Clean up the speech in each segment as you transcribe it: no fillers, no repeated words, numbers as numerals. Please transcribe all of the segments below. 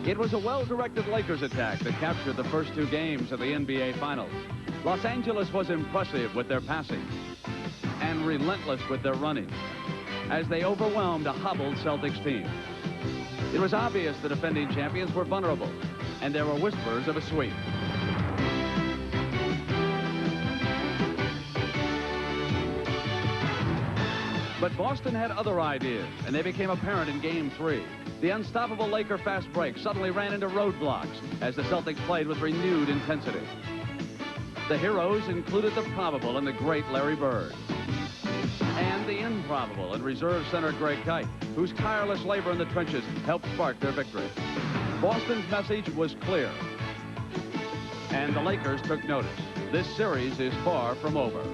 It was a well-directed Lakers attack that captured the first two games of the NBA Finals. Los Angeles was impressive with their passing and relentless with their running as they overwhelmed a hobbled Celtics team. It was obvious the defending champions were vulnerable, and there were whispers of a sweep. But Boston had other ideas, and they became apparent in Game 3. The unstoppable Laker fast break suddenly ran into roadblocks as the Celtics played with renewed intensity. The heroes included the probable and the great Larry Bird, and the improbable and reserve center Greg Kite, whose tireless labor in the trenches helped spark their victory. Boston's message was clear, and the Lakers took notice. This series is far from over.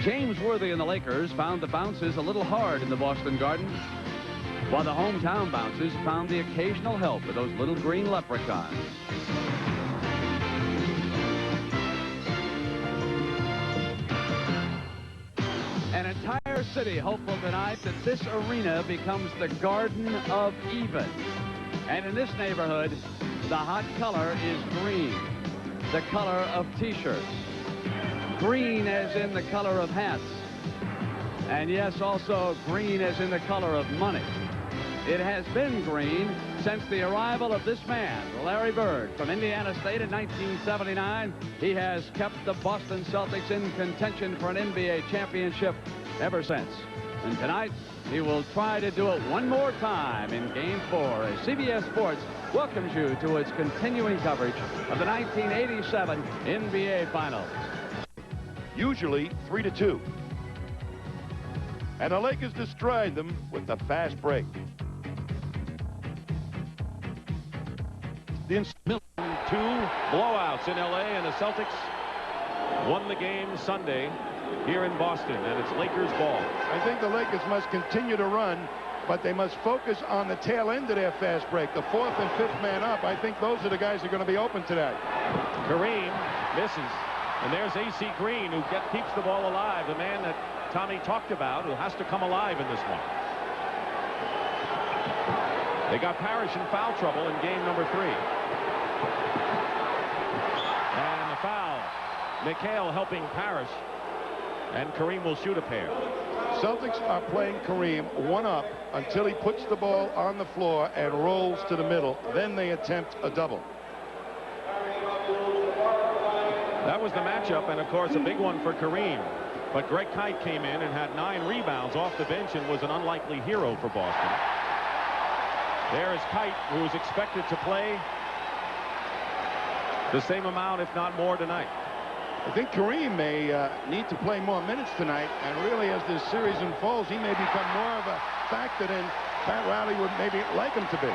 James Worthy and the Lakers found the bounces a little hard in the Boston Garden, while the hometown bounces found the occasional help of those little green leprechauns. An entire city hopeful tonight that this arena becomes the Garden of Even. And in this neighborhood, the hot color is green, the color of T-shirts. Green as in the color of hats. And yes, also green as in the color of money. It has been green since the arrival of this man, Larry Bird, from Indiana State in 1979. He has kept the Boston Celtics in contention for an NBA championship ever since. And tonight, he will try to do it one more time in Game 4 as CBS Sports welcomes you to its continuing coverage of the 1987 NBA Finals. Usually 3-2. And the Lakers destroyed them with the fast break. The two blowouts in LA, and the Celtics won the game Sunday here in Boston, and it's Lakers ball. I think the Lakers must continue to run, but they must focus on the tail end of their fast break. The fourth and fifth man up, I think those are the guys that are going to be open today. Kareem misses. And there's A.C. Green, who keeps the ball alive, the man that Tommy talked about, who has to come alive in this one. They got Parrish in foul trouble in game number 3. And the foul. McHale helping Parrish, and Kareem will shoot a pair. Celtics are playing Kareem one up until he puts the ball on the floor and rolls to the middle. Then they attempt a double. That was the matchup, and of course a big one for Kareem. But Greg Kite came in and had 9 rebounds off the bench and was an unlikely hero for Boston. There is Kite, who is expected to play the same amount, if not more, tonight. I think Kareem may need to play more minutes tonight, and really as this series unfolds, he may become more of a factor than Pat Riley would maybe like him to be.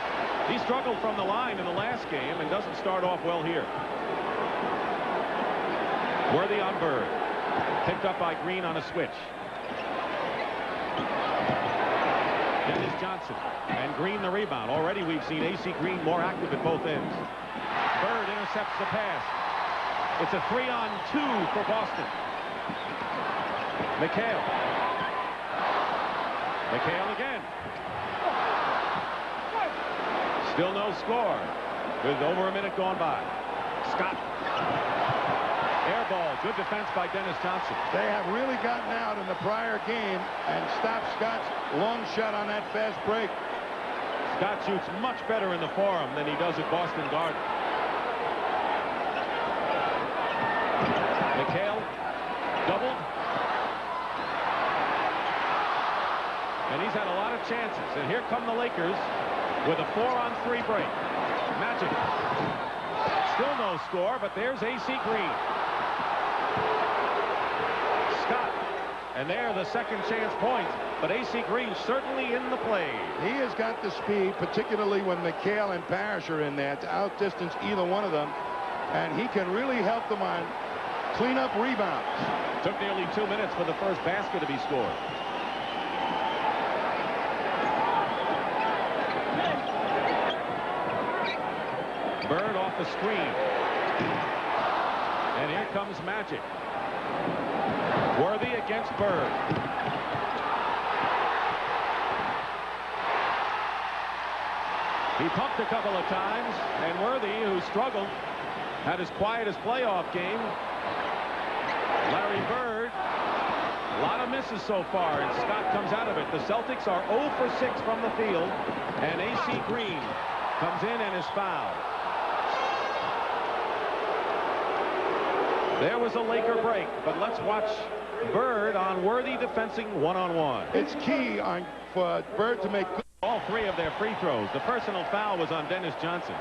He struggled from the line in the last game and doesn't start off well here. Worthy on Bird. Picked up by Green on a switch. Dennis Johnson. And Green the rebound. Already we've seen A.C. Green more active at both ends. Bird intercepts the pass. It's a 3-on-2 for Boston. McHale. McHale again. Still no score with over a minute gone by. Scott. Air ball. Good defense by Dennis Johnson. They have really gotten out in the prior game and stopped Scott's long shot on that fast break. Scott shoots much better in the Forum than he does at Boston Garden. McHale doubled. And he's had a lot of chances. And here come the Lakers with a 4-on-3 break. Magic. Still no score, but there's A.C. Green. Scott. And there the second chance point. But A.C. Green certainly in the play. He has got the speed, particularly when McHale and Parrish are in there, to outdistance either one of them. And he can really help them on clean-up rebounds. Took nearly 2 minutes for the first basket to be scored. Bird off the screen. And here comes Magic. Worthy against Bird. He pumped a couple of times, and Worthy, who struggled, had his quietest playoff game. Larry Bird, a lot of misses so far, and Scott comes out of it. The Celtics are 0 for 6 from the field, and A.C. Green comes in and is fouled. There was a Laker break, but let's watch Bird on Worthy defensing one-on-one. It's key for Bird to make all 3 of their free throws. The personal foul was on Dennis Johnson.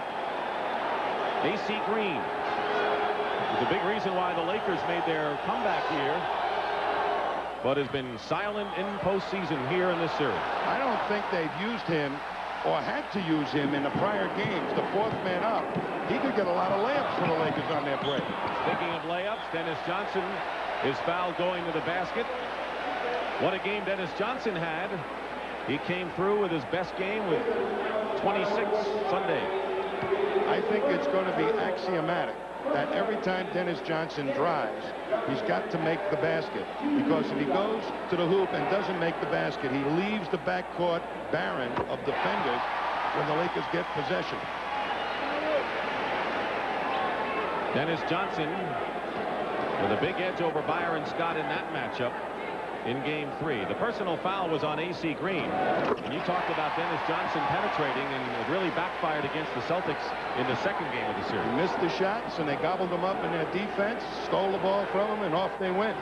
A.C. Green is a big reason why the Lakers made their comeback here, but has been silent in postseason here in this series. I don't think they've used him or had to use him in the prior games. The 4th man up, he could get a lot of layups for the Lakers on their break. Speaking of layups, Dennis Johnson is fouled going to the basket. What a game Dennis Johnson had. He came through with his best game with 26 Sunday. I think it's going to be axiomatic that every time Dennis Johnson drives, he's got to make the basket, because if he goes to the hoop and doesn't make the basket, he leaves the backcourt barren of defenders when the Lakers get possession. Dennis Johnson with a big edge over Byron Scott in that matchup in game 3. The personal foul was on A.C. Green. And you talked about Dennis Johnson penetrating, and it really backfired against the Celtics in the second game of the series. He missed the shots, and they gobbled them up in their defense, stole the ball from them, and off they went.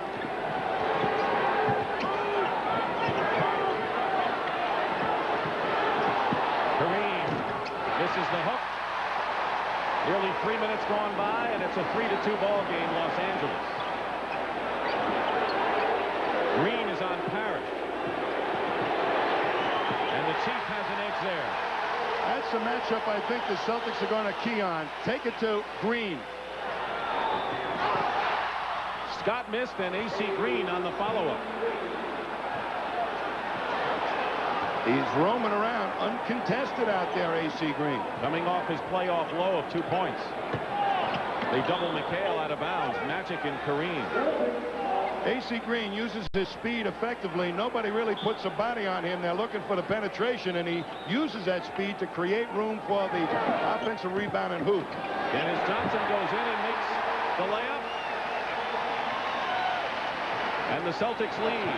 Kareem misses the hook. Nearly 3 minutes gone by, and it's a 3-2 ball game, Los Angeles. Green is on Parrish. And the Chief has an edge there. That's the matchup I think the Celtics are going to key on. Take it to Green. Scott missed, and A.C. Green on the follow-up. He's roaming around uncontested out there, A.C. Green. Coming off his playoff low of 2 points. They double McHale out of bounds. Magic and Kareem. A.C. Green uses his speed effectively. Nobody really puts a body on him. They're looking for the penetration, and he uses that speed to create room for the offensive rebound and hoop. Dennis Johnson goes in and makes the layup. And the Celtics lead.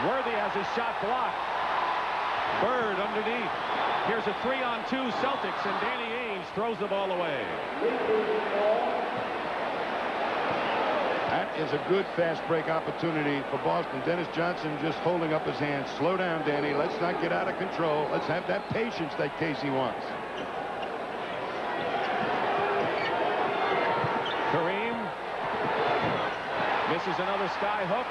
Worthy has his shot blocked. Bird underneath. Here's a 3-on-2 Celtics, and Danny Ainge throws the ball away. That is a good fast break opportunity for Boston. Dennis Johnson just holding up his hands. Slow down, Danny. Let's not get out of control. Let's have that patience that Casey wants. Kareem misses another sky hook.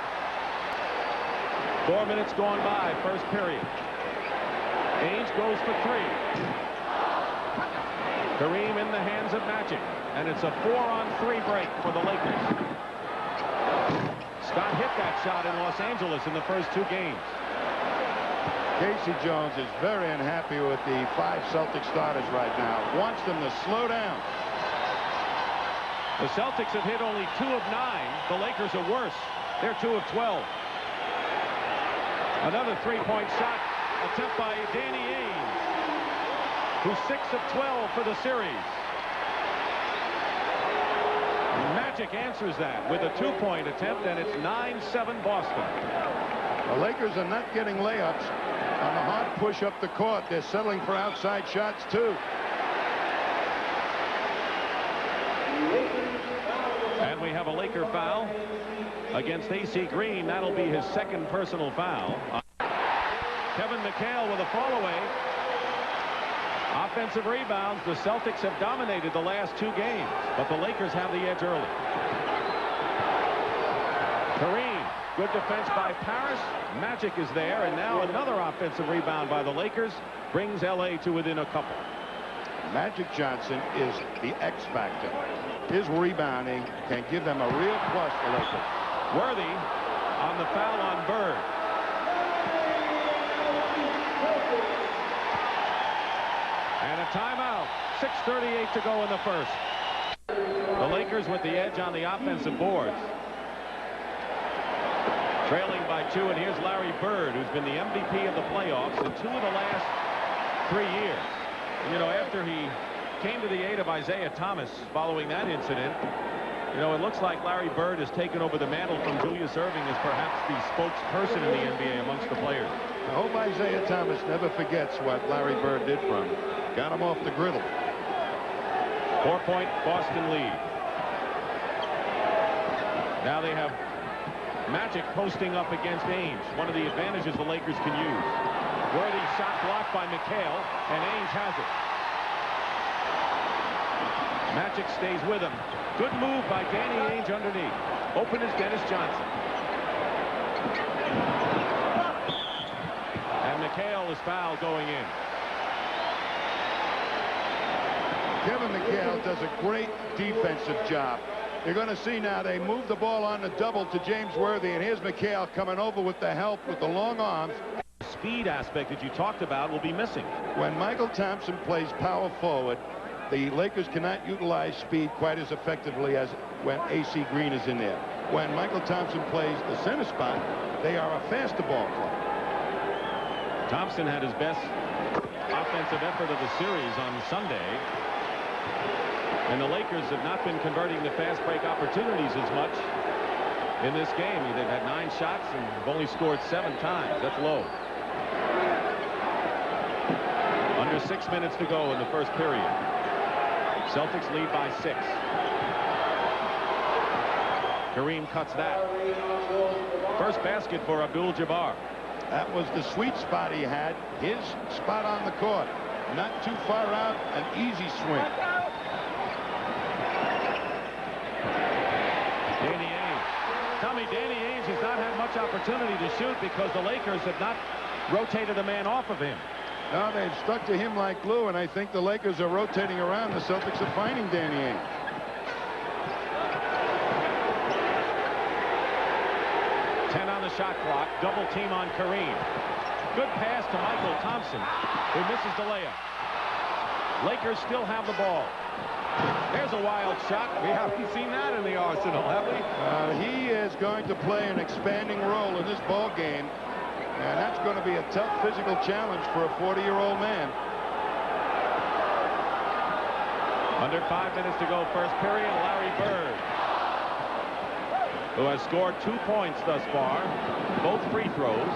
4 minutes gone by, first period. Ainge goes for 3. Kareem in the hands of Magic, and it's a 4-on-3 break for the Lakers. Scott hit that shot in Los Angeles in the first 2 games. Casey Jones is very unhappy with the 5 Celtic starters right now. Wants them to slow down. The Celtics have hit only 2 of 9. The Lakers are worse. They're 2 of 12. Another 3-point shot attempt by Danny Ainge, who's 6 of 12 for the series. Magic answers that with a 2-point attempt, and it's 9-7 Boston. The Lakers are not getting layups on the hard push up the court. They're settling for outside shots, too. And we have a Laker foul against A.C. Green. That'll be his second personal foul. Kevin McHale with a fall-away. Offensive rebounds. The Celtics have dominated the last 2 games, but the Lakers have the edge early. Kareem, good defense by Parrish. Magic is there, and now another offensive rebound by the Lakers brings L.A. to within a couple. Magic Johnson is the X factor. His rebounding can give them a real plus for Lakers. Worthy on the foul on Bird. And a timeout. 6:38 to go in the first. The Lakers with the edge on the offensive boards. Trailing by 2, and here's Larry Bird, who's been the MVP of the playoffs in 2 of the last 3 years. You know, after he came to the aid of Isaiah Thomas following that incident, you know, it looks like Larry Bird has taken over the mantle from Julius Erving as perhaps the spokesperson in the NBA amongst the players. I hope Isaiah Thomas never forgets what Larry Bird did for him. Got him off the griddle. 4-point Boston lead. Now they have Magic posting up against Ainge. One of the advantages the Lakers can use. Worthy shot blocked by McHale, and Ainge has it. Magic stays with him. Good move by Danny Ainge underneath. Open is Dennis Johnson. And McHale is fouled going in. Kevin McHale does a great defensive job. You're going to see now they move the ball on the double to James Worthy, and here's McHale coming over with the help with the long arms. The speed aspect that you talked about will be missing. When Michael Thompson plays power forward, the Lakers cannot utilize speed quite as effectively as when AC Green is in there. When Michael Thompson plays the center spot, they are a faster ball club. Thompson had his best offensive effort of the series on Sunday. And the Lakers have not been converting the fast break opportunities as much in this game. They've had 9 shots and have only scored 7 times. That's low. Under 6 minutes to go in the first period. Celtics lead by 6. Kareem cuts that. First basket for Abdul-Jabbar. That was the sweet spot he had. His spot on the court. Not too far out, an easy swing. Danny Ainge. Tommy, Danny Ainge has not had much opportunity to shoot because the Lakers have not rotated a man off of him. No, they've stuck to him like glue, and I think the Lakers are rotating around. The Celtics are finding Danny Ainge. On the shot clock. Double team on Kareem. Good pass to Michael Thompson, who misses the layup. Lakers still have the ball. There's a wild shot. We haven't seen that in the arsenal, have we? He is going to play an expanding role in this ball game, and that's going to be a tough physical challenge for a 40-year-old man. Under 5 minutes to go, first period. Larry Bird, who has scored 2 points thus far, both free throws.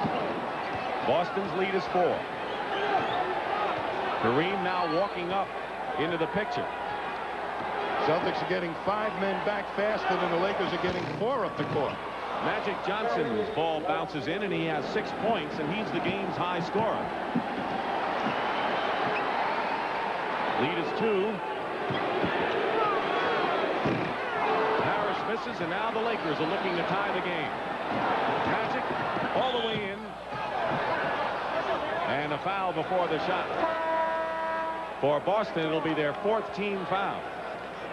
Boston's lead is 4. Kareem now walking up into the picture. Celtics are getting 5 men back faster than the Lakers are getting 4 up the court. Magic Johnson's ball bounces in, and he has 6 points, and he's the game's high scorer. Lead is 2. Misses, and now the Lakers are looking to tie the game. Magic all the way in, and a foul before the shot. For Boston, it'll be their 4th team foul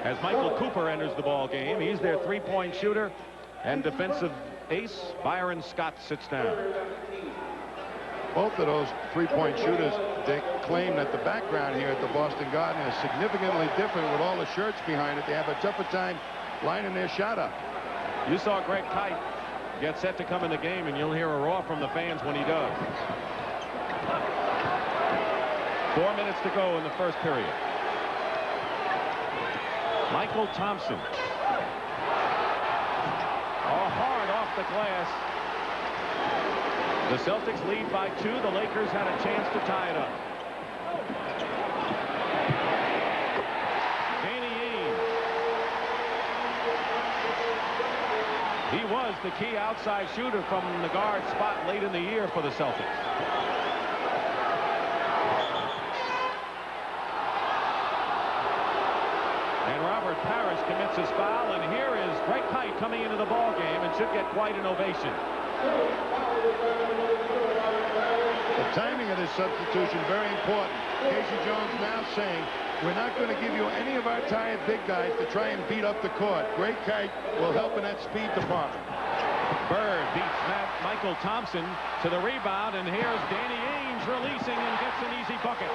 as Michael Cooper enters the ball game. He's their 3-point shooter and defensive ace. Byron Scott sits down. Both of those 3-point shooters, Dick, claim that the background here at the Boston Garden is significantly different with all the shirts behind it. They have a tougher time lining their shot up. You saw Greg Kite get set to come in the game, and you'll hear a roar from the fans when he does. 4 minutes to go in the first period. Michael Thompson. Oh, hard off the glass. The Celtics lead by 2. The Lakers had a chance to tie it up. He was the key outside shooter from the guard spot late in the year for the Celtics. And Robert Parrish commits his foul, and here is Greg Kite coming into the ball game and should get quite an ovation. The timing of this substitution very important. Casey Jones now saying, we're not going to give you any of our tired big guys to try and beat up the court. Greg Kite will help in that speed department. Bird beats Michael Thompson to the rebound, and here's Danny Ainge releasing and gets an easy bucket.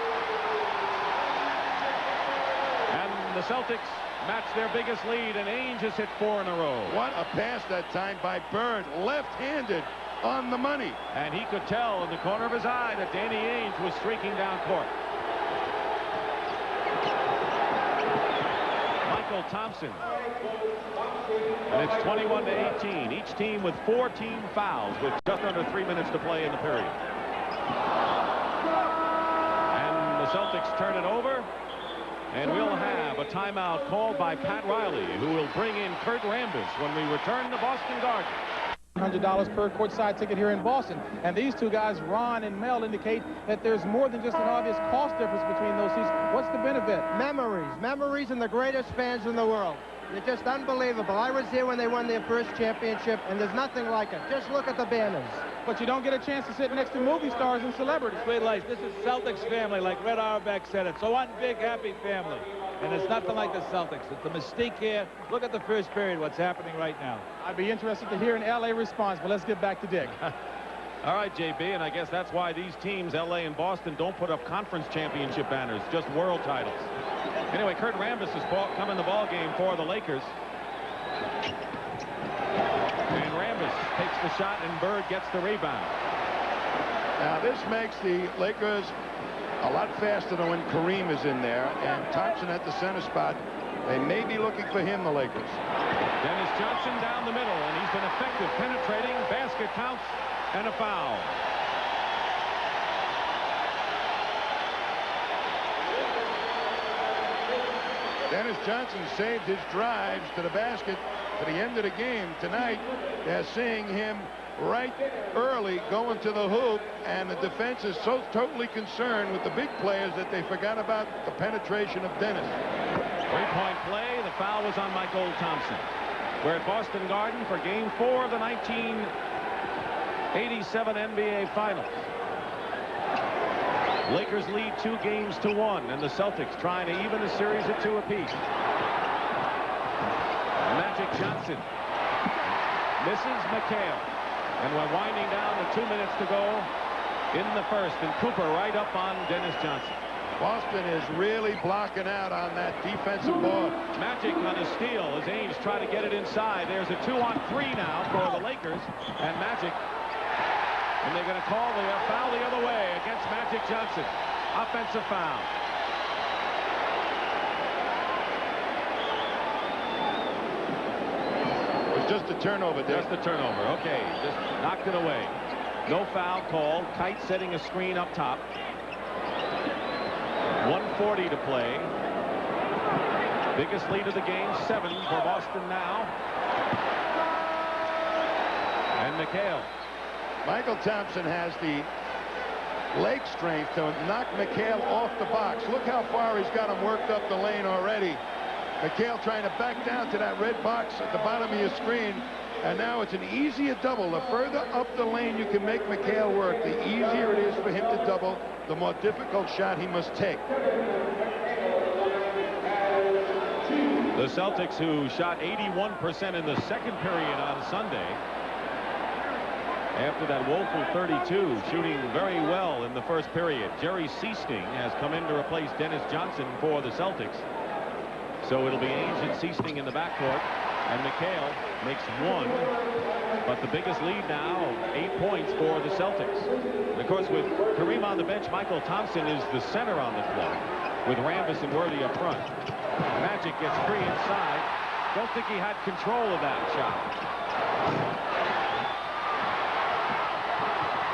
And the Celtics match their biggest lead, and Ainge has hit 4 in a row. What a pass that time by Bird, left-handed on the money. And he could tell in the corner of his eye that Danny Ainge was streaking down court. Michael Thompson. And it's 21-18. Each team with 4 team fouls with just under 3 minutes to play in the period. And the Celtics turn it over. And we'll have a timeout called by Pat Riley, who will bring in Kurt Rambis when we return to Boston Garden. $100 per courtside ticket here in Boston. And these two guys, Ron and Mel, indicate that there's more than just an obvious cost difference between those seats. What's the benefit? Memories, and the greatest fans in the world. They're just unbelievable. I was here when they won their first championship, and there's nothing like it. Just look at the banners. But you don't get a chance to sit next to movie stars and celebrities. Sweet life. This is Celtics family, like Red Auerbach said. It's one big, happy family. And it's nothing like the Celtics. It's the mystique here. Look at the first period, what's happening right now. I'd be interested to hear an L.A. response, but let's get back to Dick. All right, JB, and I guess that's why these teams, L.A. and Boston, don't put up conference championship banners, just world titles. Anyway, Kurt Rambis has come in the ball game for the Lakers. And Rambis takes the shot, and Bird gets the rebound. Now, this makes the Lakers a lot faster than when Kareem is in there, and Thompson at the center spot. They may be looking for him, the Lakers. Dennis Johnson down the middle, and he's been effective, penetrating, basket counts, and a foul. Dennis Johnson saved his drives to the basket to the end of the game. Tonight, they're seeing him right early going to the hoop, and the defense is so totally concerned with the big players that they forgot about the penetration of Dennis. Three-point play. The foul was on Michael Thompson. We're at Boston Garden for Game 4 of the 1987 NBA Finals. Lakers lead 2 games to 1, and the Celtics trying to even the series at 2 apiece. Magic Johnson misses McHale, and we're winding down to 2 minutes to go in the first, and Cooper right up on Dennis Johnson. Boston is really blocking out on that defensive board. Magic on a steal as Ainge try to get it inside. There's a 2-on-3 now for the Lakers, and Magic. And they're going to call the foul the other way against Magic Johnson. Offensive foul. It was just a turnover, Dick. Just a turnover. Okay, just knocked it away. No foul called. Kite setting a screen up top. 1:40 to play. Biggest lead of the game, 7 for Boston now. And McHale. Michael Thompson has the leg strength to knock McHale off the box. Look how far he's got him worked up the lane already. McHale trying to back down to that red box at the bottom of your screen. And now it's an easier double. The further up the lane you can make McHale work, the easier it is for him to double, the more difficult shot he must take. The Celtics, who shot 81% in the second period on Sunday, after that woeful 32, shooting very well in the first period. Jerry Seasting has come in to replace Dennis Johnson for the Celtics. So it'll be Ainge and Seasting in the backcourt, and McHale makes 1. But the biggest lead now, 8 points for the Celtics. And of course, with Kareem on the bench, Michael Thompson is the center on the floor, with Rambis and Worthy up front. Magic gets free inside. Don't think he had control of that shot.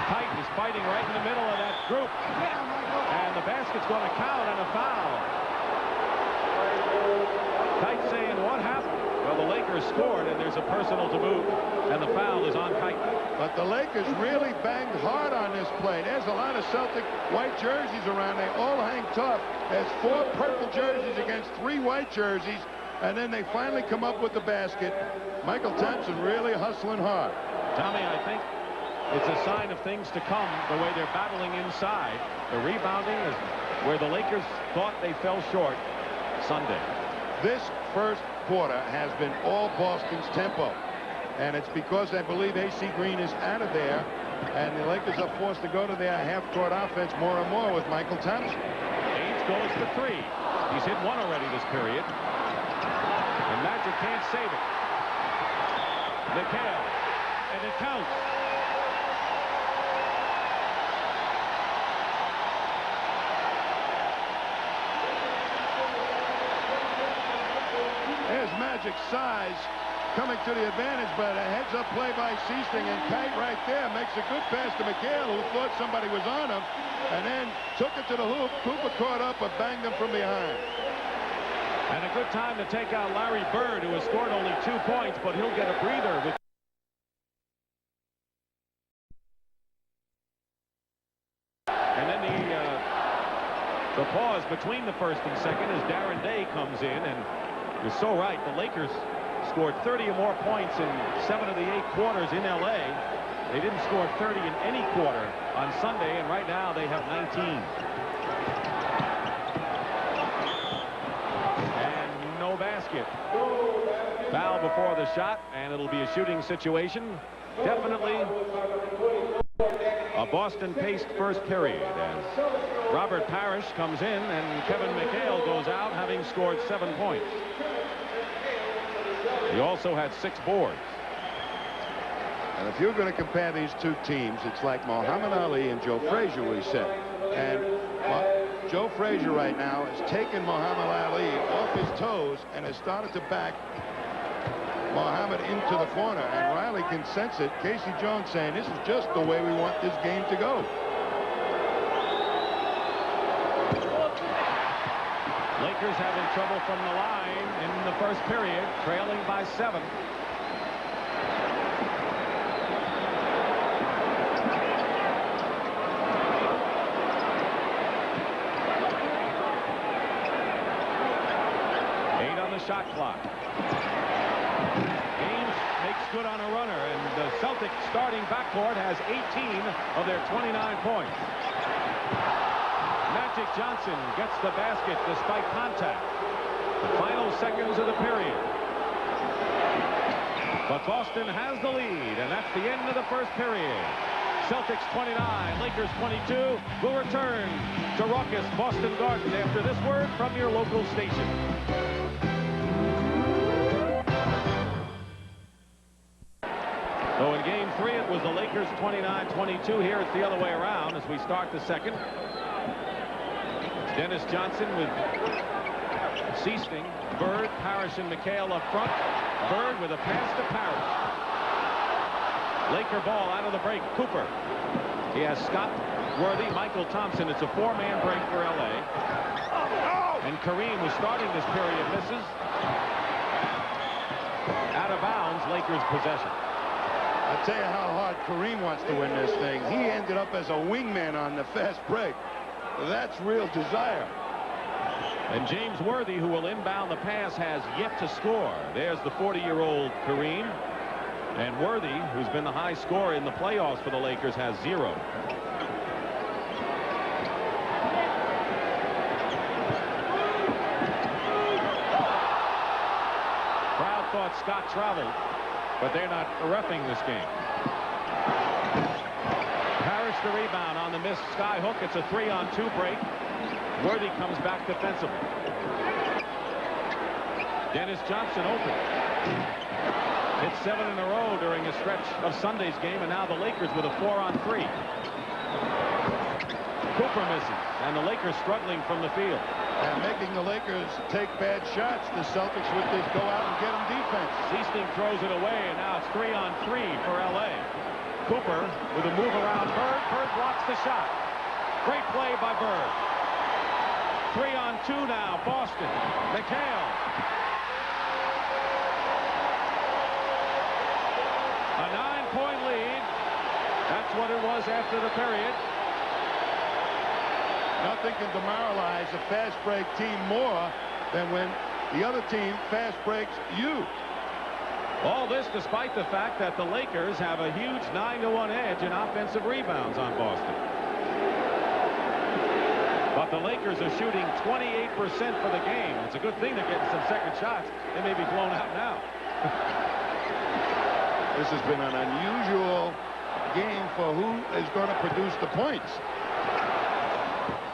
Kite is fighting right in the middle of that group. And the basket's going to count on a foul. Kite saying, what happened? Well, the Lakers scored, and there's a personal to boot, and the foul is on Kite. But the Lakers really banged hard on this play. There's a lot of Celtic white jerseys around. They all hang tough. There's 4 purple jerseys against 3 white jerseys, and then they finally come up with the basket. Michael Thompson really hustling hard. Tommy, I think it's a sign of things to come, the way they're battling inside. The rebounding is where the Lakers thought they fell short Sunday. This first quarter has been all Boston's tempo, and it's because I believe A.C. Green is out of there, and the Lakers are forced to go to their half-court offense more and more with Michael Thompson. Ainge goes for 3. He's hit 1 already this period. Magic can't save it. McHale, and it counts. There's Magic's size coming to the advantage, but a heads-up play by Seasting, and Kite right there makes a good pass to McHale, who thought somebody was on him, and then took it to the hoop. Cooper caught up, but banged him from behind. And a good time to take out Larry Bird, who has scored only 2 points, but he'll get a breather with and then the pause between the first and second as Darren Day comes in, and you're so right. The Lakers scored 30 or more points in 7 of the 8 quarters in L.A. They didn't score 30 in any quarter on Sunday, and right now they have 19. And no basket. Foul before the shot, and it'll be a shooting situation. Definitely a Boston-paced first period as Robert Parrish comes in and Kevin McHale goes out, having scored 7 points. He also had 6 boards. And if you're going to compare these two teams, it's like Muhammad Ali and Joe Frazier, we said. And Joe Frazier right now has taken Muhammad Ali off his toes and has started to back Muhammad into the corner, and Riley can sense it. Casey Jones saying this is just the way we want this game to go. Lakers having trouble from the line in the first period, trailing by 7. Shot clock. James makes good on a runner, and the Celtics starting backcourt has 18 of their 29 points. Magic Johnson gets the basket despite contact. The final seconds of the period. But Boston has the lead, and that's the end of the first period. Celtics 29, Lakers 22. We'll return to raucous Boston Garden after this word from your local station. So in game 3, it was the Lakers 29-22. Here it's the other way around as we start the second. It's Dennis Johnson with Seasting, Bird, Parrish, and McHale up front. Bird with a pass to Parrish. Laker ball out of the break. Cooper. He has Scott, Worthy, Michael Thompson. It's a 4-man break for L.A. And Kareem, who's starting this period, misses. Out of bounds, Lakers possession. I'll tell you how hard Kareem wants to win this thing. He ended up as a wingman on the fast break. That's real desire. And James Worthy, who will inbound the pass, has yet to score. There's the 40-year-old Kareem. And Worthy, who's been the high scorer in the playoffs for the Lakers, has 0. Crowd thought Scott traveled, but they're not reffing this game. Parrish the rebound on the missed sky hook. It's a 3-on-2 break. Worthy comes back defensively. Dennis Johnson open. Hit 7 in a row during a stretch of Sunday's game, and now the Lakers with a 4-on-3. Cooper misses, and the Lakers struggling from the field. And making the Lakers take bad shots. The Celtics with this go out and get them defense. Seasting throws it away, and now it's 3-on-3 for L.A. Cooper with a move around Bird. Bird blocks the shot. Great play by Bird. 3-on-2 now, Boston. McHale. A 9-point lead. That's what it was after the period. Nothing can demoralize a fast break team more than when the other team fast breaks you. All this despite the fact that the Lakers have a huge 9-to-1 edge in offensive rebounds on Boston. But the Lakers are shooting 28% for the game. It's a good thing they're getting some second shots. They may be blown out now. This has been an unusual game for who is going to produce the points.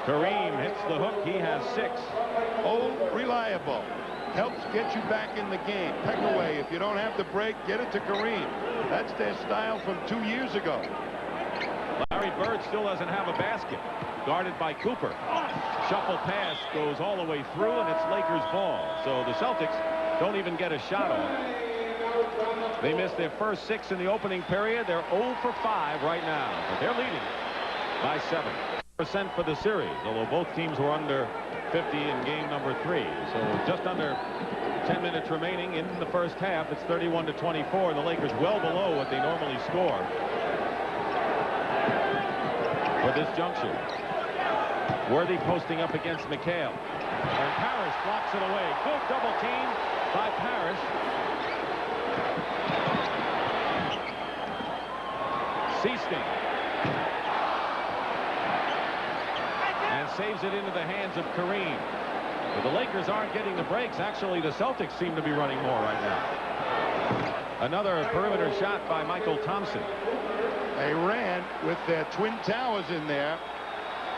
Kareem hits the hook. He has 6. Oh, reliable. Helps get you back in the game. Peck away. If you don't have the break, get it to Kareem. That's their style from 2 years ago. Larry Bird still doesn't have a basket. Guarded by Cooper. Shuffle pass goes all the way through, and it's Lakers ball. So the Celtics don't even get a shot off. They missed their first 6 in the opening period. They're 0 for 5 right now, but they're leading by 7% for the series, although both teams were under 50 in game number 3. So just under 10 minutes remaining in the first half. It's 31-24. The Lakers well below what they normally score for this juncture. Worthy posting up against McHale. And Parrish blocks it away. Good double team by Parrish. Seasting. And saves it into the hands of Kareem. But the Lakers aren't getting the breaks. Actually, the Celtics seem to be running more right now. Another perimeter shot by Michael Thompson. They ran with their twin towers in there.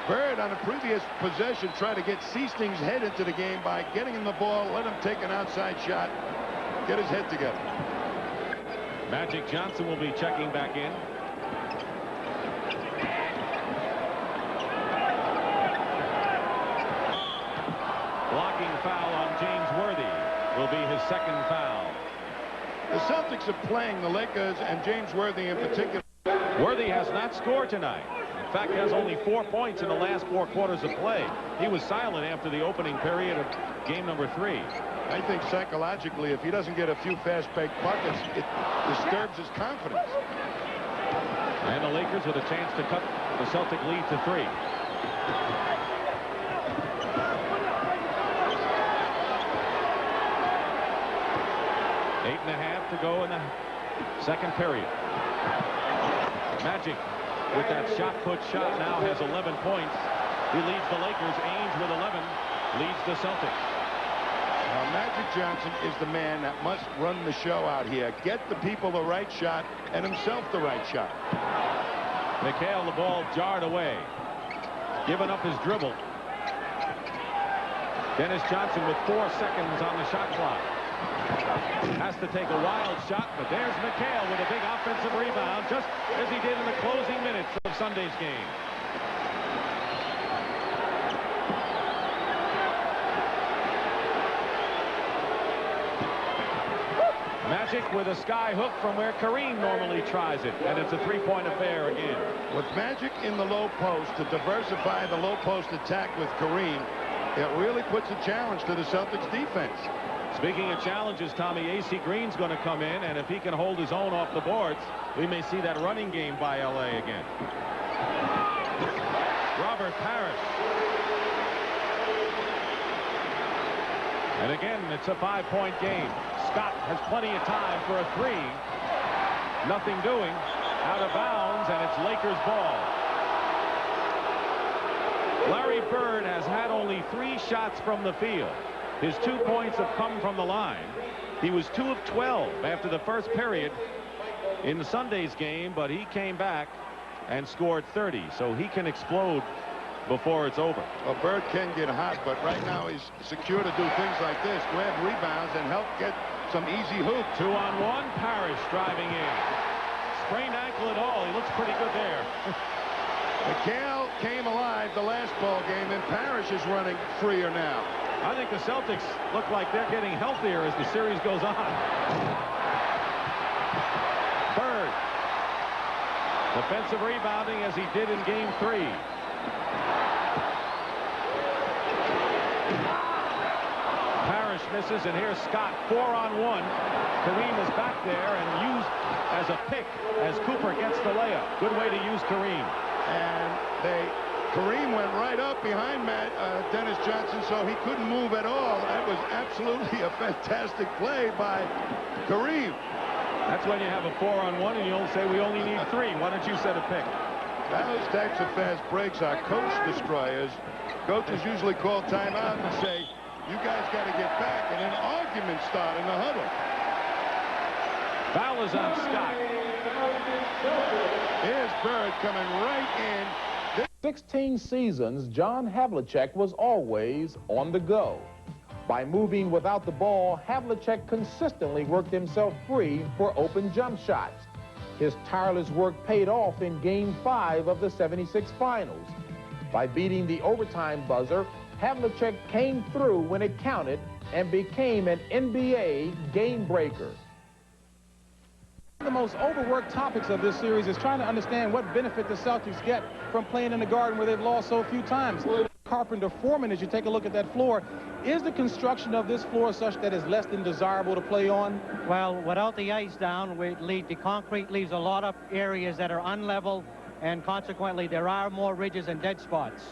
Bird on a previous possession tried to get Seasting's head into the game by getting him the ball, let him take an outside shot, get his head together. Magic Johnson will be checking back in. Blocking foul on James Worthy will be his 2nd foul. The Celtics are playing the Lakers, and James Worthy in particular. Worthy has not scored tonight. In fact, has only 4 points in the last 4 quarters of play. He was silent after the opening period of game number 3. I think psychologically, if he doesn't get a few fast break buckets, it disturbs his confidence. And the Lakers with a chance to cut the Celtic lead to 3. Eight and a half to go in the 2nd period. Magic with that shot put shot now has 11 points. He leads the Lakers. Ainge with 11 leads the Celtics. Now, Magic Johnson is the man that must run the show out here. Get the people the right shot and himself the right shot. McHale, the ball jarred away. Giving up his dribble. Dennis Johnson with 4 seconds on the shot clock. Has to take a wild shot, but there's McHale with a big offensive rebound, just as he did in the closing minutes of Sunday's game. Magic with a sky hook from where Kareem normally tries it, and it's a 3-point affair again. With Magic in the low post to diversify the low post attack with Kareem, it really puts a challenge to the Celtics defense. Speaking of challenges, Tommy, A.C. Green's going to come in, and if he can hold his own off the boards, we may see that running game by L.A. again. Robert Parrish. And again, it's a 5-point game. Scott has plenty of time for a 3. Nothing doing. Out of bounds, and it's Lakers ball. Larry Bird has had only 3 shots from the field. His 2 points have come from the line. He was 2 of 12 after the first period in Sunday's game, but he came back and scored 30, so he can explode before it's over. Well, Bird can get hot, but right now he's secure to do things like this, grab rebounds and help get some easy hoop. 2-on-1, Parrish driving in. Sprained ankle at all. He looks pretty good there. McHale came alive the last ball game, and Parrish is running freer now. I think the Celtics look like they're getting healthier as the series goes on. Bird. Defensive rebounding as he did in game 3. Parrish misses, and here's Scott 4-on-1. Kareem is back there and used as a pick as Cooper gets the layup. Good way to use Kareem. And Kareem went right up behind Dennis Johnson, so he couldn't move at all. That was absolutely a fantastic play by Kareem. That's when you have a 4-on-1 and you'll say we only need 3. Why don't you set a pick? Those types of fast breaks are coach destroyers. Coaches usually call timeout and say, you guys got to get back, and then arguments start in the huddle. Foul is on Scott. Here's Bird coming right in, 16 seasons, John Havlicek was always on the go. By moving without the ball, Havlicek consistently worked himself free for open jump shots. His tireless work paid off in Game 5 of the '76 finals. By beating the overtime buzzer, Havlicek came through when it counted and became an NBA game breaker. One of the most overworked topics of this series is trying to understand what benefit the Celtics get from playing in the Garden where they've lost so few times. Carpenter Foreman, as you take a look at that floor, is the construction of this floor such that it's less than desirable to play on? Well, without the ice down, the concrete leaves a lot of areas that are unlevel, and consequently there are more ridges and dead spots.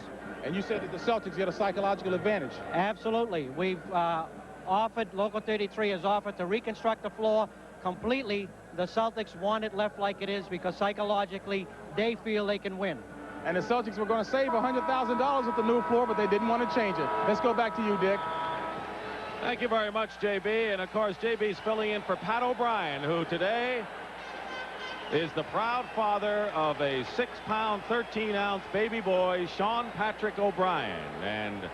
And you said that the Celtics get a psychological advantage. Absolutely. We've offered, Local 33 has offered to reconstruct the floor completely. The Celtics want it left like it is because psychologically they feel they can win. And the Celtics were going to save $100,000 with the new floor, but they didn't want to change it. Let's go back to you, Dick. Thank you very much, JB. And, of course, JB's filling in for Pat O'Brien, who today is the proud father of a 6-pound, 13-ounce baby boy, Sean Patrick O'Brien. And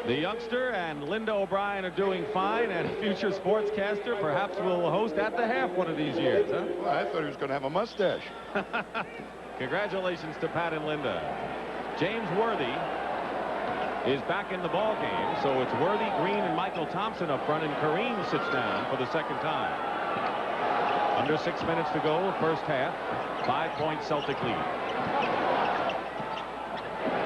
the youngster and Linda O'Brien are doing fine, and future sportscaster perhaps will host At the Half one of these years, huh? Well, I thought he was going to have a mustache. Congratulations to Pat and Linda. James Worthy is back in the ball game, so it's Worthy, Green, and Michael Thompson up front, and Kareem sits down for the second time. Under 6 minutes to go, first half. 5-point Celtic lead.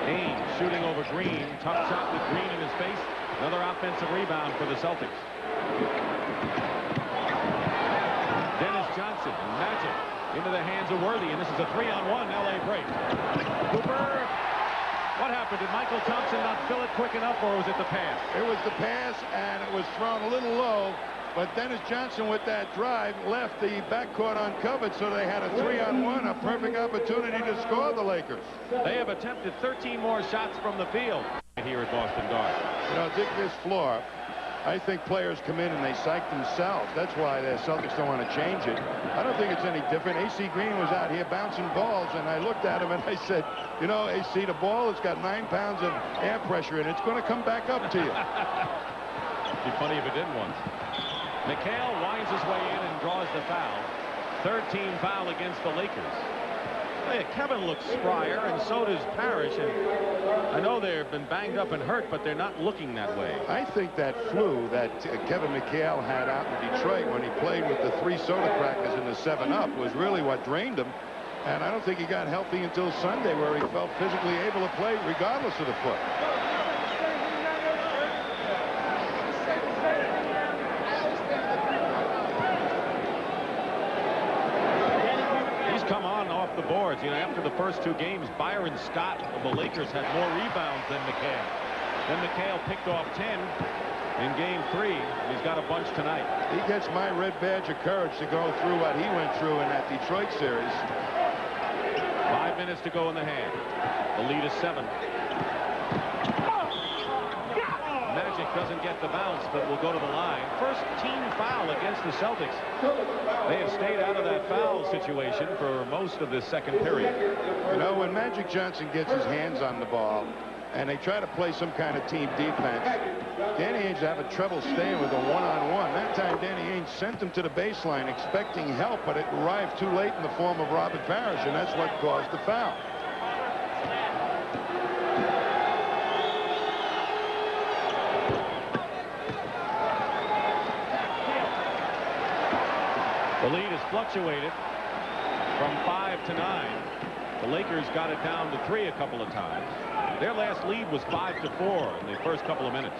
Haynes shooting over Green. Tough shot with Green in his face. Another offensive rebound for the Celtics. Dennis Johnson and Magic into the hands of Worthy, and this is a 3-on-1 LA break. Cooper. What happened? Did Michael Thompson not fill it quick enough, or was it the pass? It was the pass, and it was thrown a little low. But Dennis Johnson, with that drive, left the backcourt uncovered, so they had a 3-on-1, a perfect opportunity to score the Lakers. They have attempted 13 more shots from the field here at Boston Garden. You know, Dick, this floor, I think players come in and they psych themselves. That's why the Celtics don't want to change it. I don't think it's any different. AC Green was out here bouncing balls, and I looked at him and I said, you know, AC, the ball has got 9 pounds of air pressure, and it's going to come back up to you. It'd be funny if it didn't once. McHale winds his way in and draws the foul. Third team foul against the Lakers. Hey, Kevin looks sprier, and so does Parrish. And I know they've been banged up and hurt, but they're not looking that way. I think that flu that Kevin McHale had out in Detroit when he played with the 3 soda crackers in the 7-Up was really what drained him. And I don't think he got healthy until Sunday, where he felt physically able to play regardless of the foot. The boards. You know, after the first 2 games, Byron Scott of the Lakers had more rebounds than McHale. Then McHale picked off 10 in game 3. He's got a bunch tonight. He gets my red badge of courage to go through what he went through in that Detroit series. 5 minutes to go in the half. The lead is 7. Magic doesn't get the bounce, but will go to the line. First team foul against the Celtics. They have stayed out of that foul situation for most of this second period. You know, when Magic Johnson gets his hands on the ball and they try to play some kind of team defense, Danny Ainge having trouble staying with a one-on-one. That time Danny Ainge sent him to the baseline expecting help, but it arrived too late in the form of Robert Parrish, and that's what caused the foul. The lead has fluctuated from 5 to 9. The Lakers got it down to 3 a couple of times. Their last lead was 5 to 4 in the first couple of minutes.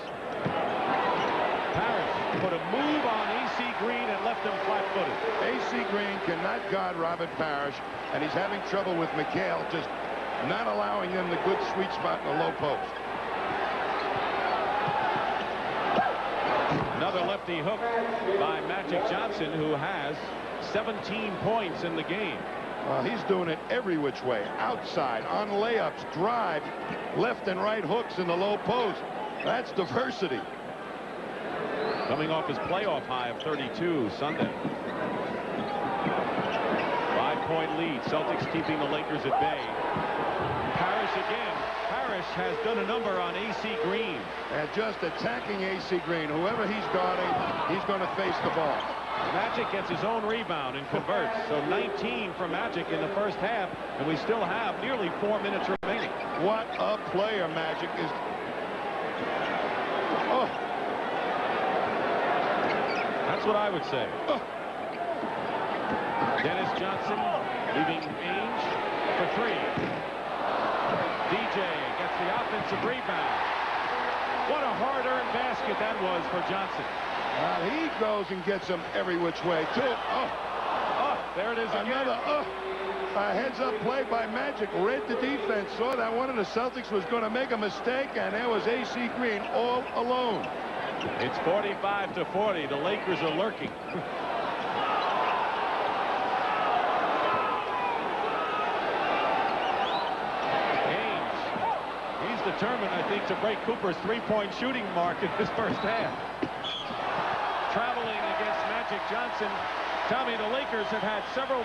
Parrish put a move on AC Green and left him flat-footed. AC Green cannot guard Robert Parrish, and he's having trouble with McHale, just not allowing them the good sweet spot in the low post. Another lefty hook by Magic Johnson, who has 17 points in the game. Well, he's doing it every which way. Outside, on layups, drive, left and right hooks in the low post. That's diversity. Coming off his playoff high of 32 Sunday. 5-point lead. Celtics keeping the Lakers at bay. Parrish at has done a number on A.C. Green. And just attacking A.C. Green. Whoever he's guarding, he's going to face the ball. Magic gets his own rebound and converts. So 19 for Magic in the first half, and we still have nearly 4 minutes remaining. What a player Magic is. Oh. That's what I would say. Oh. Dennis Johnson leaving Ainge for 3. DJ gets the offensive rebound. What a hard-earned basket that was for Johnson. He goes and gets him every which way, too. Oh, there it is again. Another, a heads-up play by Magic. Read the defense, saw that one of the Celtics was going to make a mistake, and there was A.C. Green all alone. It's 45-40. The Lakers are lurking. Ainge, he's determined, I think, to break Cooper's three-point shooting mark in his first half. Traveling against Magic Johnson. Tommy, the Lakers have had several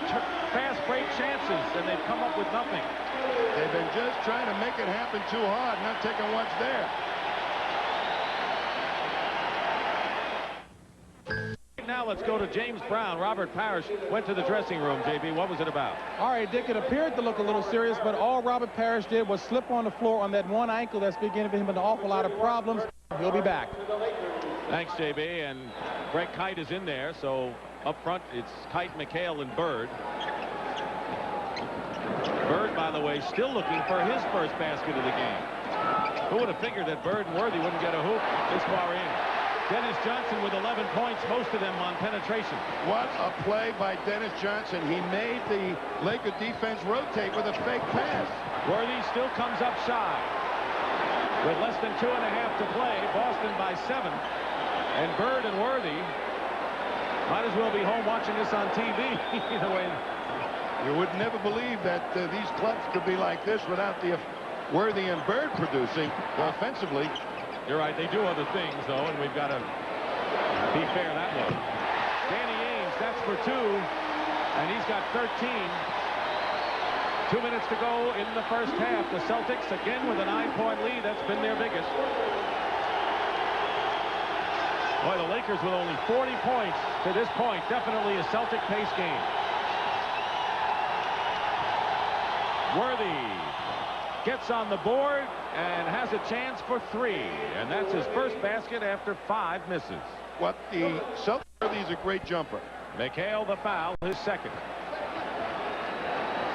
fast break chances, and they've come up with nothing. They've been just trying to make it happen too hard, not taking what's there. Now let's go to James Brown. Robert Parrish went to the dressing room. JB, what was it about? All right, Dick, it appeared to look a little serious, but all Robert Parrish did was slip on the floor on that one ankle that's been giving him an awful lot of problems. He'll be back. Thanks, JB. And Greg Kite is in there, so up front it's Kite, McHale, and Bird. Bird, by the way, still looking for his first basket of the game. Who would have figured that Bird and Worthy wouldn't get a hoop this far in? Dennis Johnson with 11 points, most of them on penetration. What a play by Dennis Johnson. He made the Laker defense rotate with a fake pass. Worthy still comes up shy. With less than 2.5 to play, Boston by 7. And Bird and Worthy might as well be home watching this on TV. Either way. You would never believe that these clubs could be like this without the Worthy and Bird producing offensively. You're right, they do other things, though, and we've got to be fair that way. Danny Ainge, that's for 2, and he's got 13. 2 minutes to go in the first half. The Celtics, again, with a 9-point lead. That's been their biggest. Boy, the Lakers with only 40 points to this point. Definitely a Celtic pace game. Worthy gets on the board and has a chance for 3. And that's his first basket after 5 misses. What the Celtics, Worthy's a great jumper. McHale the foul, his second.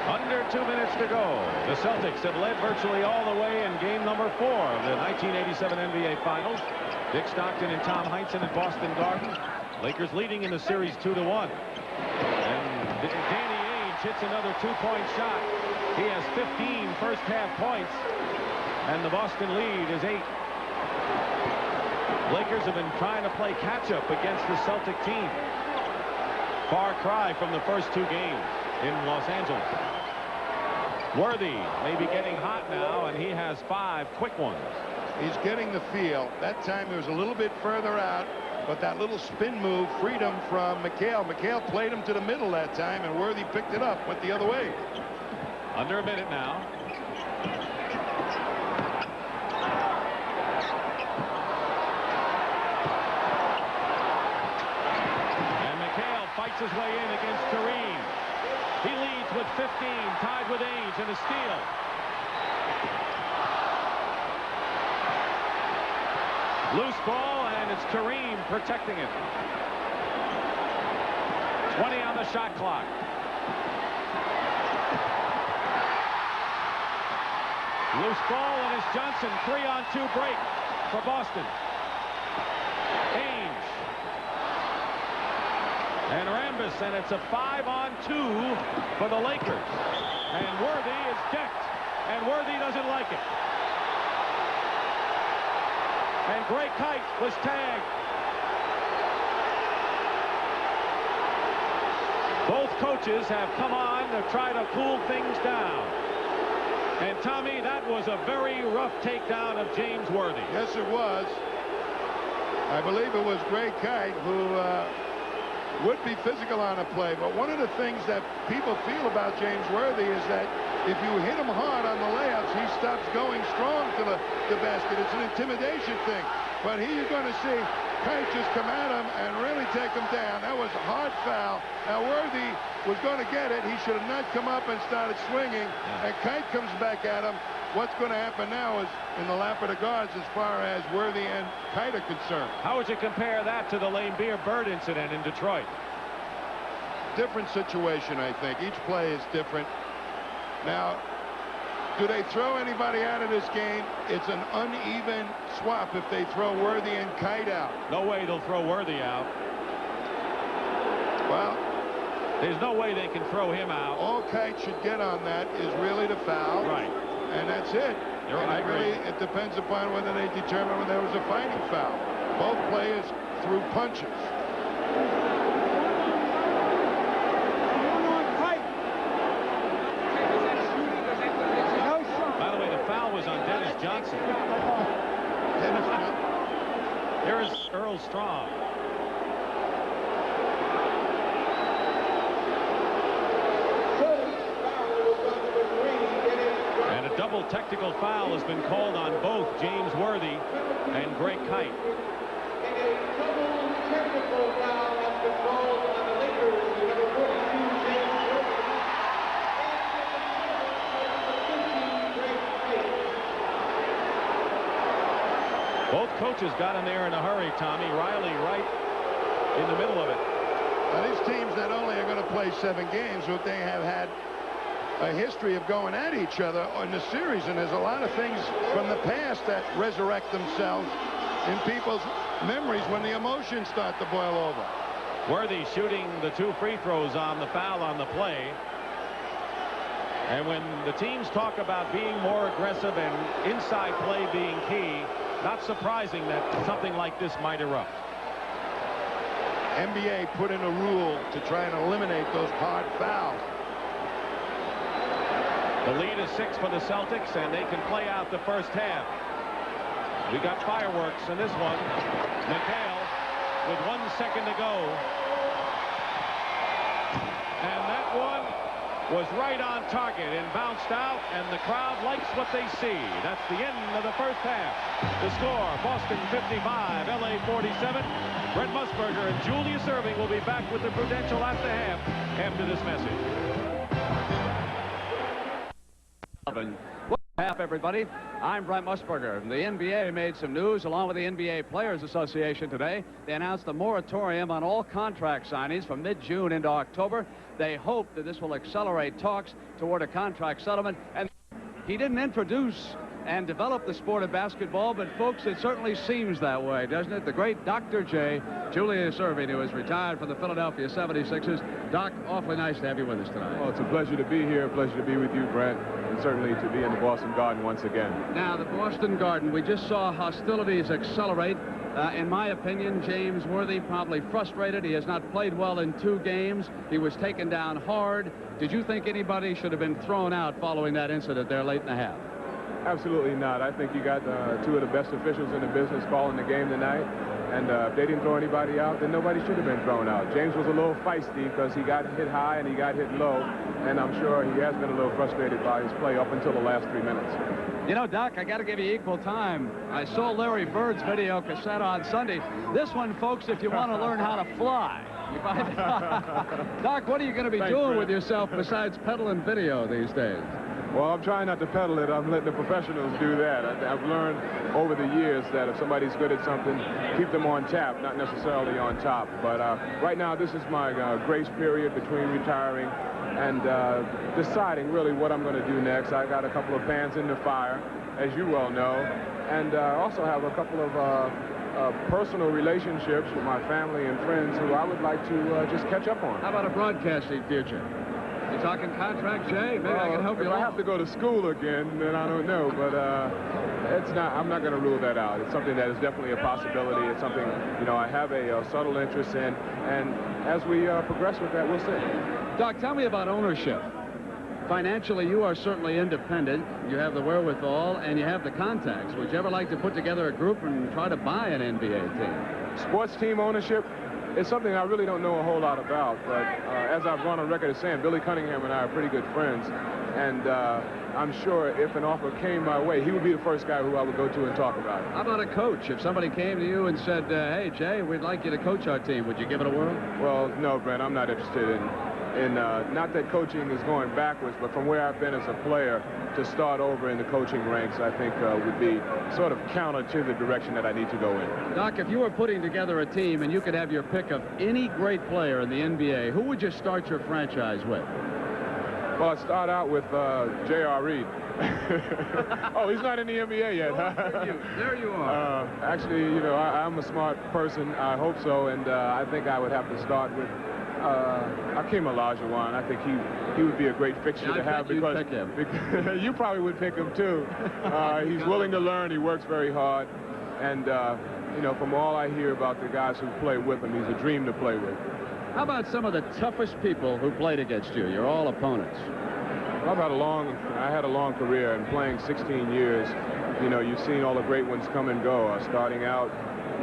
Under 2 minutes to go. The Celtics have led virtually all the way in game number 4 of the 1987 NBA Finals. Dick Stockton and Tom Heinsohn at Boston Garden. Lakers leading in the series 2-1. And Danny Ainge hits another 2-point shot. He has 15 first half points, and the Boston lead is 8. Lakers have been trying to play catch-up against the Celtic team. Far cry from the first 2 games in Los Angeles. Worthy may be getting hot now, and he has 5 quick ones. He's getting the feel. That time he was a little bit further out, but that little spin move freed him from McHale. McHale played him to the middle that time, and Worthy picked it up, went the other way. Under a minute now. And McHale fights his way in against Kareem. He leads with 15, tied with Ainge, and a steal. Loose ball, and it's Kareem protecting it. 20 on the shot clock. Loose ball, and it's Johnson. 3-on-2 break for Boston. Ainge. And Rambis, and it's a 5-on-2 for the Lakers. And Worthy is decked, and Worthy doesn't like it. And Greg Kite was tagged. Both coaches have come on to try to cool things down. And Tommy, that was a very rough takedown of James Worthy. Yes, it was. I believe it was Greg Kite who would be physical on a play. But one of the things that people feel about James Worthy is that if you hit him hard on the layups, he stops going strong to the basket. It's an intimidation thing. But here you're going to see Kite just come at him and really take him down. That was a hard foul. Now Worthy was going to get it. He should have not come up and started swinging. And Kite comes back at him. What's going to happen now is in the lap of the guards as far as Worthy and Kite are concerned. How would you compare that to the Lane Beer Bird incident in Detroit? Different situation, I think. Each play is different. Now, do they throw anybody out of this game? It's an uneven swap if they throw Worthy and Kite out. No way they'll throw Worthy out. Well, there's no way they can throw him out. All Kite should get on that is really the foul. Right. And that's it. I agree. It depends upon whether they determine whether there was a fighting foul. Both players threw punches. By the way, the foul was on Dennis Johnson. Dennis Johnson. Here is Earl Strong. And a double technical foul has been called on both James Worthy and Greg Kite. Both coaches got in there in a hurry, Tommy. Riley right in the middle of it. Now, these teams not only are going to play 7 games, but they have had a history of going at each other in the series, and there's a lot of things from the past that resurrect themselves in people's memories when the emotions start to boil over. Worthy shooting the 2 free throws on the foul on the play. And when the teams talk about being more aggressive and inside play being key, not surprising that something like this might erupt. NBA put in a rule to try and eliminate those hard fouls. The lead is 6 for the Celtics, and they can play out the first half. We got fireworks in this one. McHale with 1 second to go. And that one was right on target and bounced out, and the crowd likes what they see. That's the end of the first half. The score, Boston 55, LA 47. Brent Musburger and Julius Erving will be back with the Prudential after half after this message. Welcome half, everybody. I'm Brent Musburger. The NBA made some news along with the NBA Players Association today. They announced a moratorium on all contract signings from mid-June into October. They hope that this will accelerate talks toward a contract settlement. And he didn't introduce and develop the sport of basketball, but folks, it certainly seems that way, doesn't it? The great Dr. J, Julius Erving, who is retired from the Philadelphia 76ers. Doc, awfully nice to have you with us tonight. Well, it's a pleasure to be here, a pleasure to be with you, Brent, and certainly to be in the Boston Garden once again. Now, the Boston Garden, we just saw hostilities accelerate. In my opinion, James Worthy probably frustrated. He has not played well in 2 games. He was taken down hard. Did you think anybody should have been thrown out following that incident there late in the half? Absolutely not. I think you got 2 of the best officials in the business calling the game tonight. And if they didn't throw anybody out, then nobody should have been thrown out. James was a little feisty because he got hit high and he got hit low. And I'm sure he has been a little frustrated by his play up until the last 3 minutes. You know, Doc, I got to give you equal time. I saw Larry Bird's video cassette on Sunday. This one, folks, if you want to learn how to fly. You find Doc, what are you going to be doing with yourself besides peddling video these days? Well, I'm trying not to peddle it. I'm letting the professionals do that. I've learned over the years that if somebody's good at something, keep them on tap, not necessarily on top. But right now, this is my grace period between retiring and deciding really what I'm going to do next. I got a couple of pans in the fire, as you well know, and also have a couple of personal relationships with my family and friends who I would like to just catch up on. How about a broadcasting future? You talking contract, Jay? Maybe I can help you. If I have to go to school again, then I don't know. But it's not. I'm not going to rule that out. It's something that is definitely a possibility. It's something, you know, I have a subtle interest in. And as we progress with that, we'll see. Doc, tell me about ownership. Financially, you are certainly independent. You have the wherewithal, and you have the contacts. Would you ever like to put together a group and try to buy an NBA team? Sports team ownership it's something I really don't know a whole lot about, but as I've gone on record as saying, Billy Cunningham and I are pretty good friends, and I'm sure if an offer came my way, he would be the first guy who I would go to and talk about it. How about a coach? If somebody came to you and said, hey, Jay, we'd like you to coach our team, would you give it a whirl? Well, no, Brent, I'm not interested in not that coaching is going backwards, but from where I've been as a player, to start over in the coaching ranks, I think would be sort of counter to the direction that I need to go in. Doc, if you were putting together a team and you could have your pick of any great player in the NBA, who would you start your franchise with? Well, I'd start out with J.R. Reed. Oh, he's not in the NBA yet. There you are. Actually, you know, I'm a smart person. I hope so, and I think I would have to start with Hakeem Olajuwon. I think he would be a great fixture to have because you probably would pick him too. He's willing to learn. He works very hard, and you know, from all I hear about the guys who play with him, he's a dream to play with. How about some of the toughest people who played against you? You're all opponents. Well, I had a long career, and playing 16 years, you know, you've seen all the great ones come and go. Starting out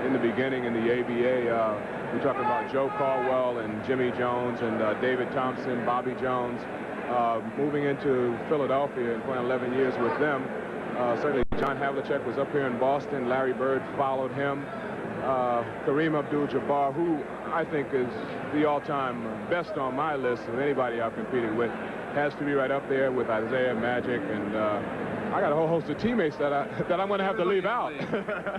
in the beginning in the ABA, we're talking about Joe Caldwell and Jimmy Jones and David Thompson, Bobby Jones. Moving into Philadelphia and playing 11 years with them, certainly John Havlicek was up here in Boston. Larry Bird followed him. Kareem Abdul-Jabbar, who I think is the all-time best on my list of anybody I've competed with, has to be right up there with Isaiah, Magic, and I got a whole host of teammates that I'm going to have to leave out.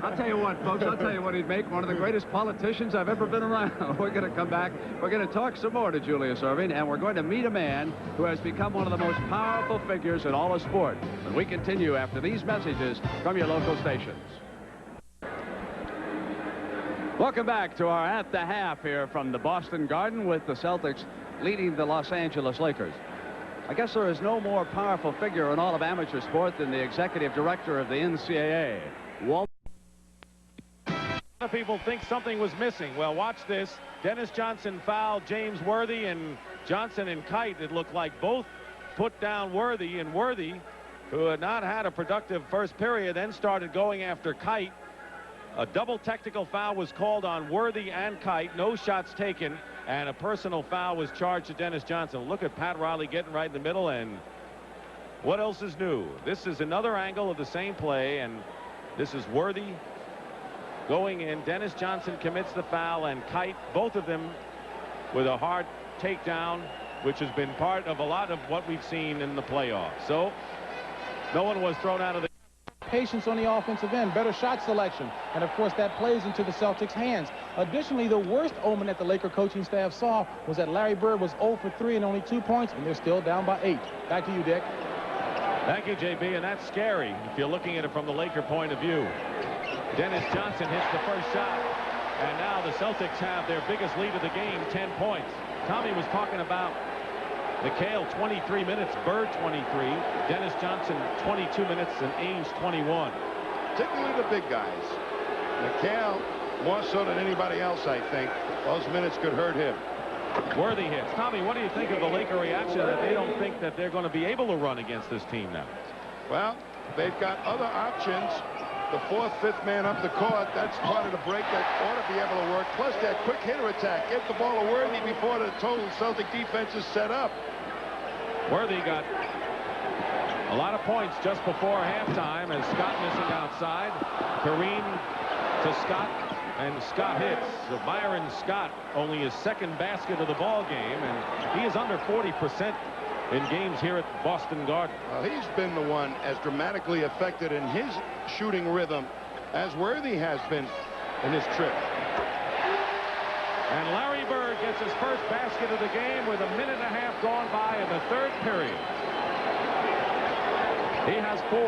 I'll tell you what, folks, I'll tell you what he'd make one of the greatest politicians I've ever been around. We're going to come back. We're going to talk some more to Julius Erving, and we're going to meet a man who has become one of the most powerful figures in all of sport. And we continue after these messages from your local stations. Welcome back to our At the Half here from the Boston Garden with the Celtics leading the Los Angeles Lakers. I guess there is no more powerful figure in all of amateur sport than the executive director of the NCAA. A lot of people think something was missing. Well, watch this. Dennis Johnson fouled James Worthy, and Johnson and Kite, it looked like both put down Worthy, and Worthy, who had not had a productive first period, then started going after Kite. A double technical foul was called on Worthy and Kite. No shots taken, and a personal foul was charged to Dennis Johnson. Look at Pat Riley getting right in the middle, and what else is new? This is another angle of the same play, and this is Worthy going in. Dennis Johnson commits the foul, and Kite, both of them with a hard takedown, which has been part of a lot of what we've seen in the playoffs. So no one was thrown out of the Patience on the offensive end, better shot selection, and of course that plays into the Celtics' hands. Additionally, the worst omen that the Laker coaching staff saw was that Larry Bird was 0 for 3 and only 2 points, and they're still down by 8. Back to you, Dick. Thank you, JB, and that's scary if you're looking at it from the Laker point of view. Dennis Johnson hits the first shot, and now the Celtics have their biggest lead of the game, 10 points. Tommy was talking about McHale 23 minutes, Bird 23, Dennis Johnson 22 minutes, and Ainge 21. Particularly the big guys. McHale, more so than anybody else, I think. Those minutes could hurt him. Worthy hits. Tommy, what do you think of the Laker reaction that they don't think that they're going to be able to run against this team now? Well, they've got other options. The fourth, fifth man up the court, that's part of the break that ought to be able to work. Plus that quick hitter attack. Get the ball to Worthy before the total Celtic defense is set up. Worthy got a lot of points just before halftime as Scott missing outside. Kareem to Scott, and Scott hits. So Byron Scott only his second basket of the ball game, and he is under 40% in games here at Boston Garden. Well, he's been the one as dramatically affected in his shooting rhythm as Worthy has been in his trip. And Larry Bird gets his first basket of the game with a minute and a half gone by in the third period. He has 4.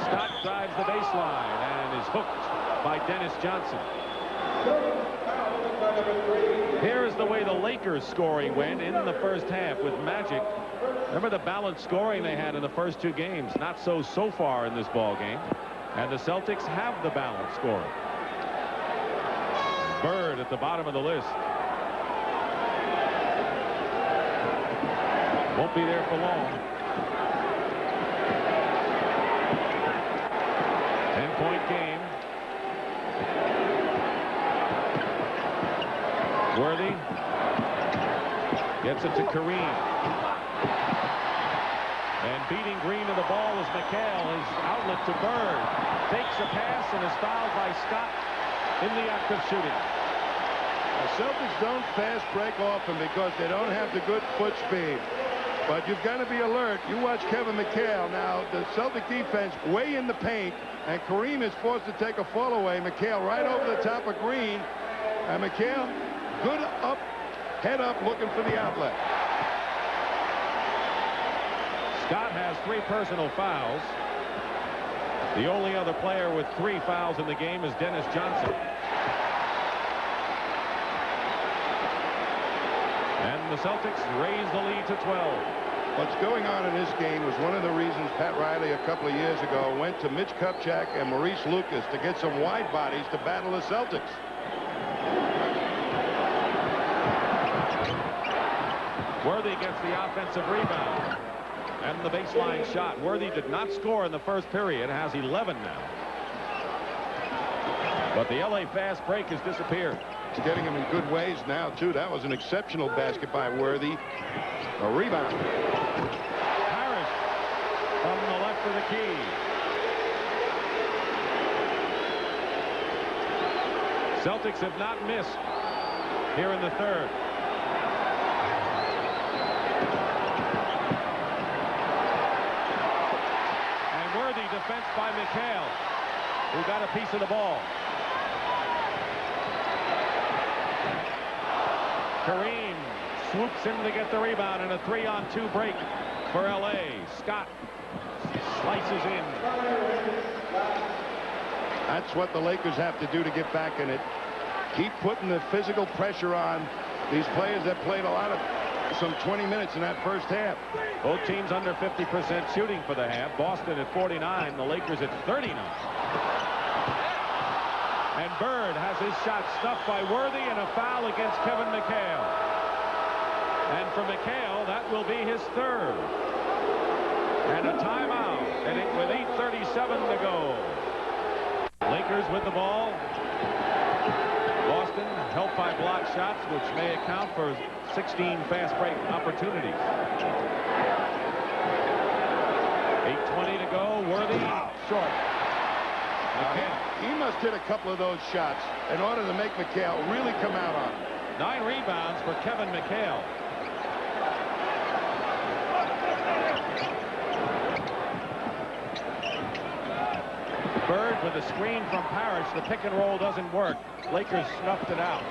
Scott drives the baseline and is hooked by Dennis Johnson. Here is the way the Lakers scoring went in the first half with Magic. Remember the balanced scoring they had in the first 2 games? Not so far in this ball game. And the Celtics have the balanced scoring. Bird at the bottom of the list. Won't be there for long. 10-point game. Gets it to Kareem. And beating Green to the ball is McHale. His outlet to Bird. Takes a pass and is fouled by Scott in the act of shooting. The Celtics don't fast break often because they don't have the good foot speed. But you've got to be alert. You watch Kevin McHale. Now, the Celtic defense way in the paint, and Kareem is forced to take a fall away. McHale right over the top of Green. And McHale, good up, head up, looking for the outlet. Scott has 3 personal fouls. The only other player with 3 fouls in the game is Dennis Johnson. And the Celtics raise the lead to 12. What's going on in this game was one of the reasons Pat Riley a couple of years ago went to Mitch Kupchak and Maurice Lucas to get some wide bodies to battle the Celtics. Worthy gets the offensive rebound. And the baseline shot. Worthy did not score in the first period. Has 11 now. But the LA fast break has disappeared. It's getting him in good ways now, too. That was an exceptional basket by Worthy. A rebound. Parrish from the left of the key. Celtics have not missed here in the third. And worthy defense by McHale, who got a piece of the ball. Kareem swoops in to get the rebound, and a 3-on-2 break for LA. Scott slices in. That's what the Lakers have to do to get back in it. Keep putting the physical pressure on these players that played a lot of some 20 minutes in that first half. Both teams under 50% shooting for the half. Boston at 49, the Lakers at 39. And Bird has his shot stuffed by Worthy, and a foul against Kevin McHale. And for McHale, that will be his third. And a timeout, and with 8:37 to go. Lakers with the ball. Boston helped by block shots, which may account for 16 fast break opportunities. 8:20 to go. Worthy short. He must hit a couple of those shots in order to make McHale really come out on him. 9 rebounds for Kevin McHale. Bird with a screen from Parrish. The pick and roll doesn't work. Lakers snuffed it out.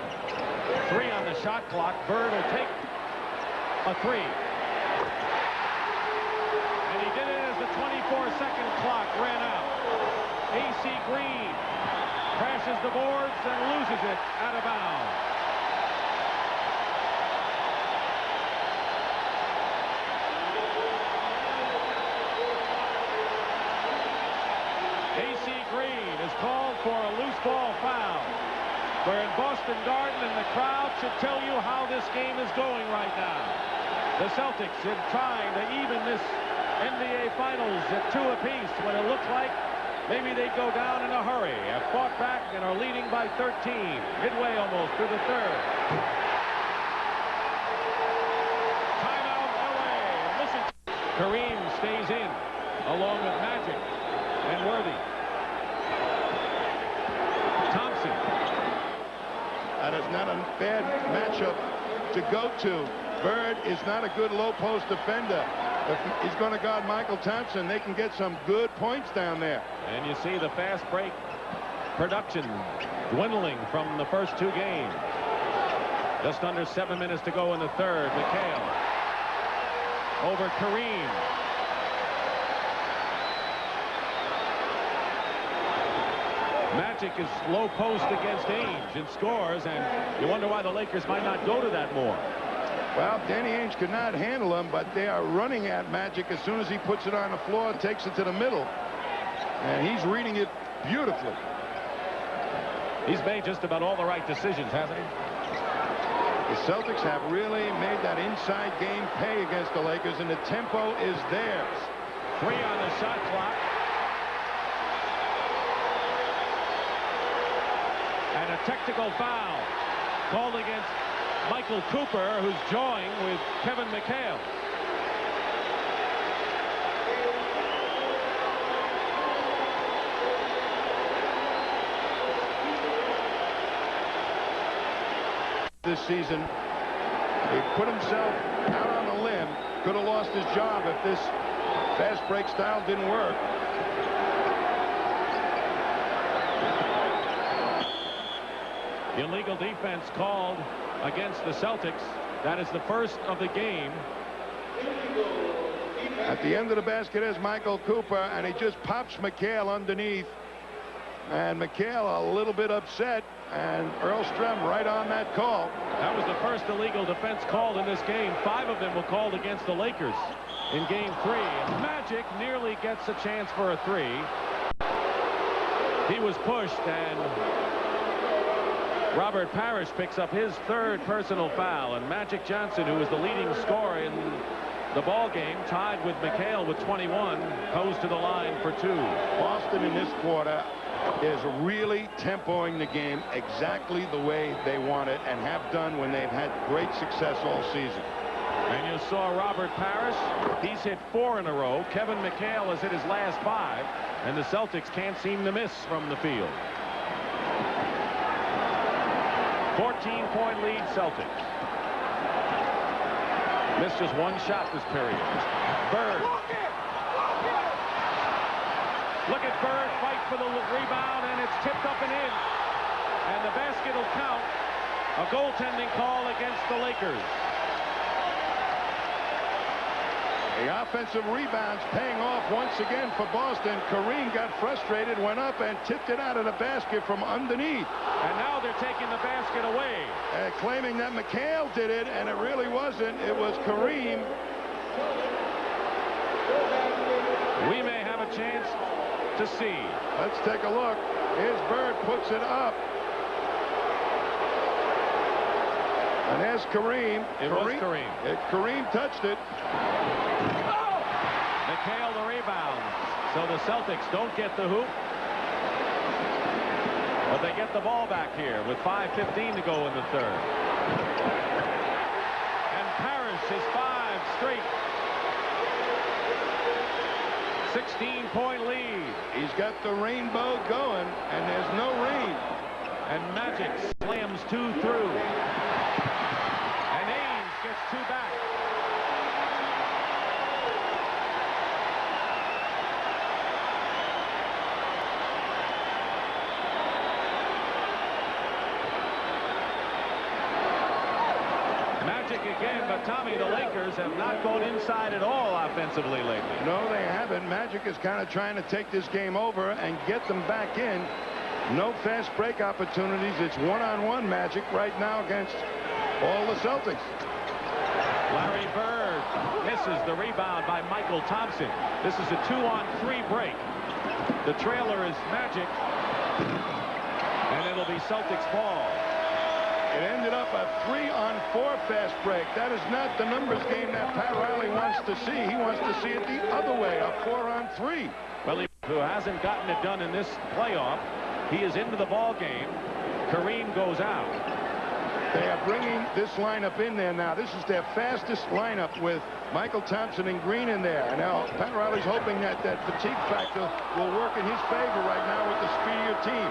3 on the shot clock. Bird will take a 3. And he did it as the 24-second clock ran out. A.C. Green crashes the boards and loses it out of bounds. A.C. Green is called for a loose ball foul. We're in Boston Garden, and the crowd should tell you how this game is going right now. The Celtics are trying to even this NBA Finals at 2 apiece when it looks like maybe they go down in a hurry. Have fought back and are leading by 13. Midway almost through the third. Timeout LA. Listen. Kareem stays in along with Magic and Worthy. Thompson. That is not a bad matchup to go to. Bird is not a good low post defender. If he's going to guard Michael Thompson, they can get some good points down there. And you see the fast break production dwindling from the first 2 games. Just under 7 minutes to go in the third. McHale over Kareem. Magic is low post against Ainge and scores, and you wonder why the Lakers might not go to that more. Well, Danny Ainge could not handle him, but they are running at Magic as soon as he puts it on the floor, takes it to the middle. And he's reading it beautifully. He's made just about all the right decisions, hasn't he? The Celtics have really made that inside game pay against the Lakers, and the tempo is theirs. 3 on the shot clock. And a technical foul called against Michael Cooper, who's jawing with Kevin McHale. This season, he put himself out on a limb. Could have lost his job if this fast break style didn't work. Illegal defense called against the Celtics. That is the first of the game. At the end of the basket is Michael Cooper, and he just pops McHale underneath. And McHale a little bit upset, and Earl Strem right on that call. That was the first illegal defense called in this game. 5 of them were called against the Lakers in game 3. Magic nearly gets a chance for a 3. He was pushed, and Robert Parrish picks up his 3rd personal foul, and Magic Johnson, who was the leading scorer in the ball game, tied with McHale with 21, goes to the line for 2. Boston in this quarter is really tempoing the game exactly the way they want it and have done when they've had great success all season. And you saw Robert Parrish. He's hit 4 in a row. Kevin McHale has hit his last 5, and the Celtics can't seem to miss from the field. 14-point lead Celtics. Missed just 1 shot this period. Bird. Look at Bird fight for the rebound, and it's tipped up and in. And the basket will count. A goaltending call against the Lakers. The offensive rebounds paying off once again for Boston. Kareem got frustrated, went up and tipped it out of the basket from underneath. And now they're taking the basket away. Claiming that McHale did it, and it really wasn't. It was Kareem. We may have a chance to see. Let's take a look. Here's Bird, puts it up. And there's Kareem. It was Kareem. Kareem touched it. McHale the rebound. So the Celtics don't get the hoop. But they get the ball back here with 5:15 to go in the 3rd. And Parrish is 5 straight. 16-point lead. He's got the rainbow going, and there's no rain. And Magic slams 2 through. And Ames gets 2 back. Magic again, but Tommy, the Lakers have not gone inside at all offensively lately. No, they haven't. Magic is kind of trying to take this game over and get them back in. No fast break opportunities. It's one-on-one Magic right now against all the Celtics. Larry Bird misses the rebound by Michael Thompson. This is a 2-on-3 break. The trailer is Magic, and it'll be Celtics ball. It ended up a 3-on-4 fast break. That is not the numbers game that Pat Riley wants to see. He wants to see it the other way, a 4-on-3. Well, who hasn't gotten it done in this playoff. He is into the ball game. Kareem goes out. They are bringing this lineup in there now. This is their fastest lineup with Michael Thompson and Green in there. And now Pat Riley's hoping that fatigue factor will work in his favor right now with the speedier team.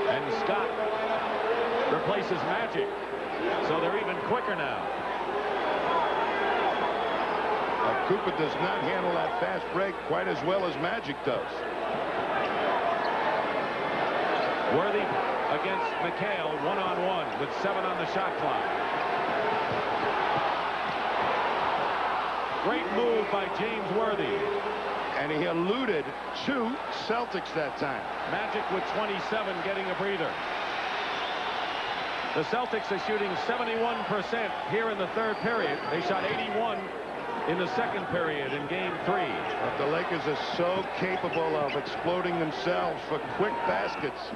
And Scott replaces Magic. So they're even quicker now. Cooper does not handle that fast break quite as well as Magic does. Worthy against McHale, 1-on-1 with 7 on the shot clock. Great move by James Worthy. And he eluded 2 Celtics that time. Magic with 27 getting a breather. The Celtics are shooting 71% here in the 3rd period. They shot 81 in the 2nd period in game 3. But the Lakers are so capable of exploding themselves for quick baskets.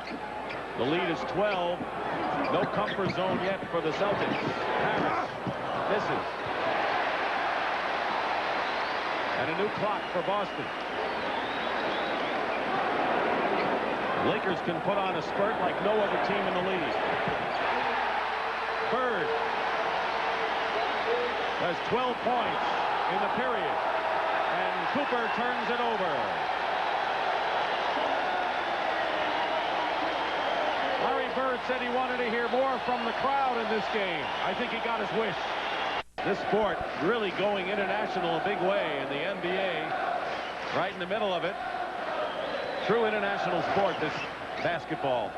The lead is 12. No comfort zone yet for the Celtics. Harris misses. And a new clock for Boston. Lakers can put on a spurt like no other team in the league. Bird has 12 points in the period, and Cooper turns it over. Larry Bird said he wanted to hear more from the crowd in this game. I think he got his wish. This sport really going international a big way, and the NBA right in the middle of it. True international sport, this basketball.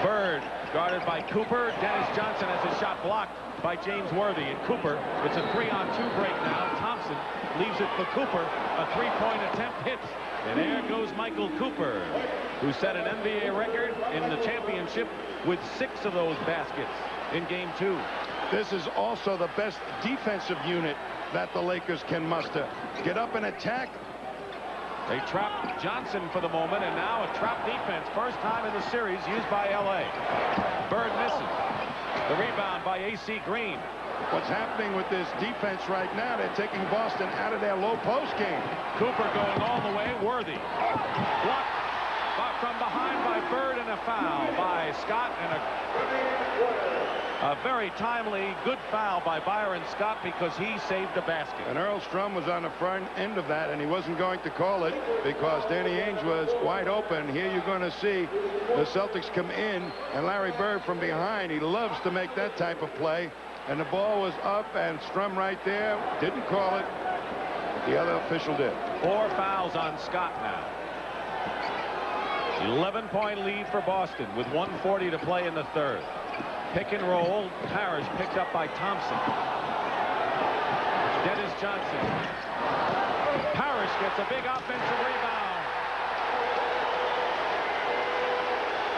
Bird guarded by Cooper. Dennis Johnson has his shot blocked by James Worthy. And Cooper, it's a 3-on-2 break now. Thompson leaves it for Cooper. A three-point attempt hits. And there goes Michael Cooper, who set an NBA record in the championship with 6 of those baskets in Game 2. This is also the best defensive unit that the Lakers can muster. Get up and attack. They trapped Johnson for the moment, and now a trap defense. First time in the series used by L.A. Bird misses. The rebound by A.C. Green. What's happening with this defense right now, they're taking Boston out of their low post game. Cooper going all the way. Worthy. Blocked from behind by Bird, and a foul by Scott, and a very timely, good foul by Byron Scott because he saved the basket. And Earl Strum was on the front end of that, and he wasn't going to call it because Danny Ainge was wide open. Here you're going to see the Celtics come in, and Larry Bird from behind. He loves to make that type of play. And the ball was up, and Strum right there didn't call it. The other official did. 4 fouls on Scott now. 11-point lead for Boston with 1:40 to play in the third. Pick and roll. Parrish picked up by Thompson. Dennis Johnson. Parrish gets a big offensive rebound.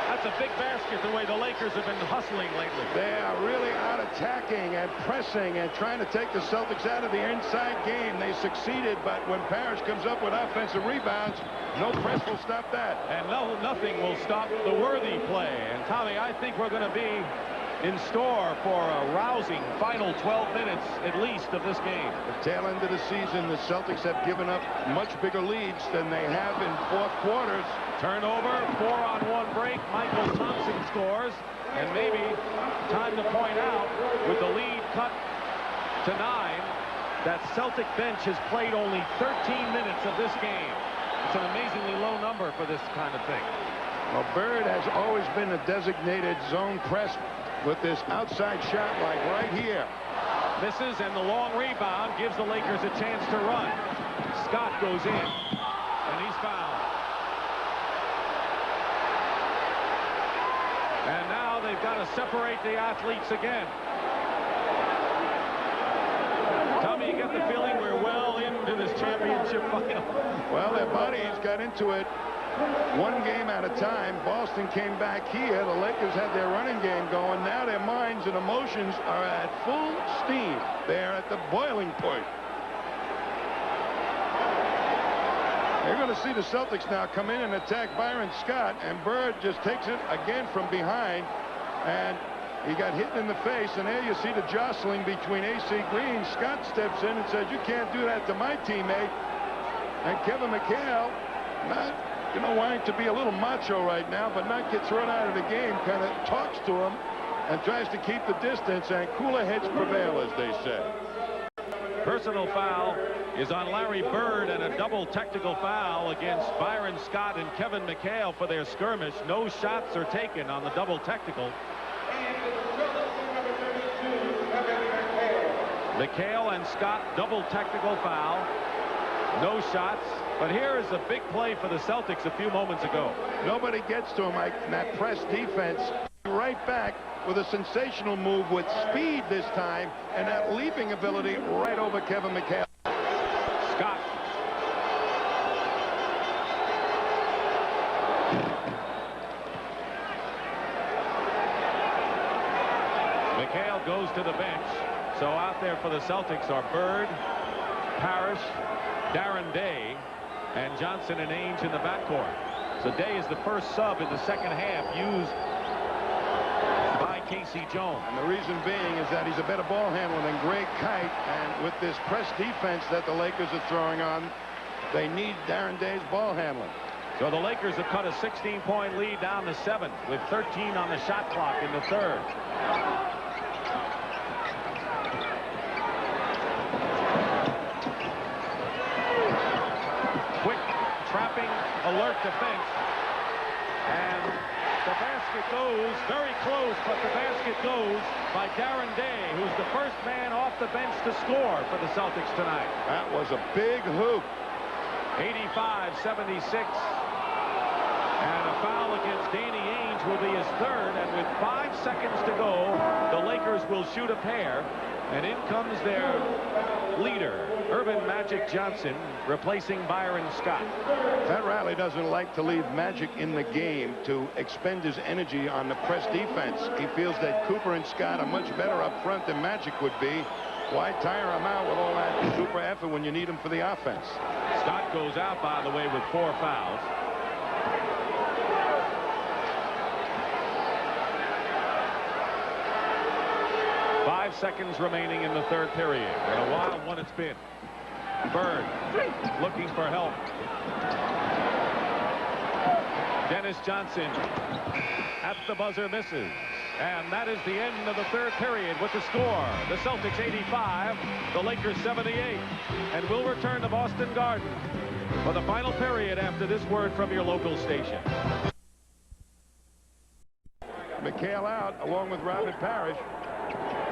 That's a big basket the way the Lakers have been hustling lately. They are really out attacking and pressing and trying to take the Celtics out of the inside game. They succeeded, but when Parrish comes up with offensive rebounds, no press will stop that. And nothing will stop the Worthy play. And Tommy, I think we're going to be in store for a rousing final 12 minutes at least of this game. The tail end of the season, the Celtics have given up much bigger leads than they have in fourth quarters. Turnover, 4-on-1 break. Michael Thompson scores, and maybe time to point out with the lead cut to 9 that Celtic bench has played only 13 minutes of this game. It's an amazingly low number for this kind of thing. Well, Bird has always been a designated zone press with this outside shot like right here. Misses, and the long rebound gives the Lakers a chance to run. Scott goes in, and he's fouled. And now they've got to separate the athletes again. Tommy, you get the feeling we're well into this championship final. Well, their bodies got into it one game at a time. Boston came back here. The Lakers had their running game going. Now their minds and emotions are at full steam. They're at the boiling point. They're going to see the Celtics now come in and attack Byron Scott, and Bird just takes it again from behind, and he got hit in the face, and there you see the jostling between A.C. Green. Scott steps in and says, "You can't do that to my teammate." And Kevin McHale, not wanting to be a little macho right now, but not get thrown out of the game, kind of talks to him and tries to keep the distance, and cooler heads prevail, as they say. Personal foul is on Larry Bird, and a double technical foul against Byron Scott and Kevin McHale for their skirmish. No shots are taken on the double technical. McHale and Scott, double technical foul. No shots. But here is a big play for the Celtics a few moments ago. Nobody gets to him like that press defense. Right back with a sensational move with speed this time, and that leaping ability right over Kevin McHale. Scott. McHale goes to the bench. So out there for the Celtics are Bird, Parrish, Darren Day, and Johnson and Ainge in the backcourt. So Day is the first sub in the second half used by Casey Jones. And the reason being is that he's a better ball handler than Greg Kite, and with this press defense that the Lakers are throwing on, they need Darren Day's ball handling. So the Lakers have cut a 16-point lead down to 7 with 13 on the shot clock in the third. Quick trapping alert defense. And the basket goes very close, but the basket goes by Darren Day, who's the first man off the bench to score for the Celtics tonight. That was a big hoop. 85-76. And a foul against Danny Ainge will be his third. And with 5 seconds to go, the Lakers will shoot a pair. And in comes their leader, Earvin Magic Johnson, replacing Byron Scott. Pat Riley doesn't like to leave Magic in the game to expend his energy on the press defense. He feels that Cooper and Scott are much better up front than Magic would be. Why tire him out with all that super effort when you need him for the offense? Scott goes out, by the way, with 4 fouls. Seconds remaining in the third period. And a wild one it's been. Bird looking for help. Dennis Johnson at the buzzer misses. And that is the end of the third period with the score. The Celtics 85, the Lakers 78. And we'll return to Boston Garden for the final period after this word from your local station. McHale out along with Robert Parrish.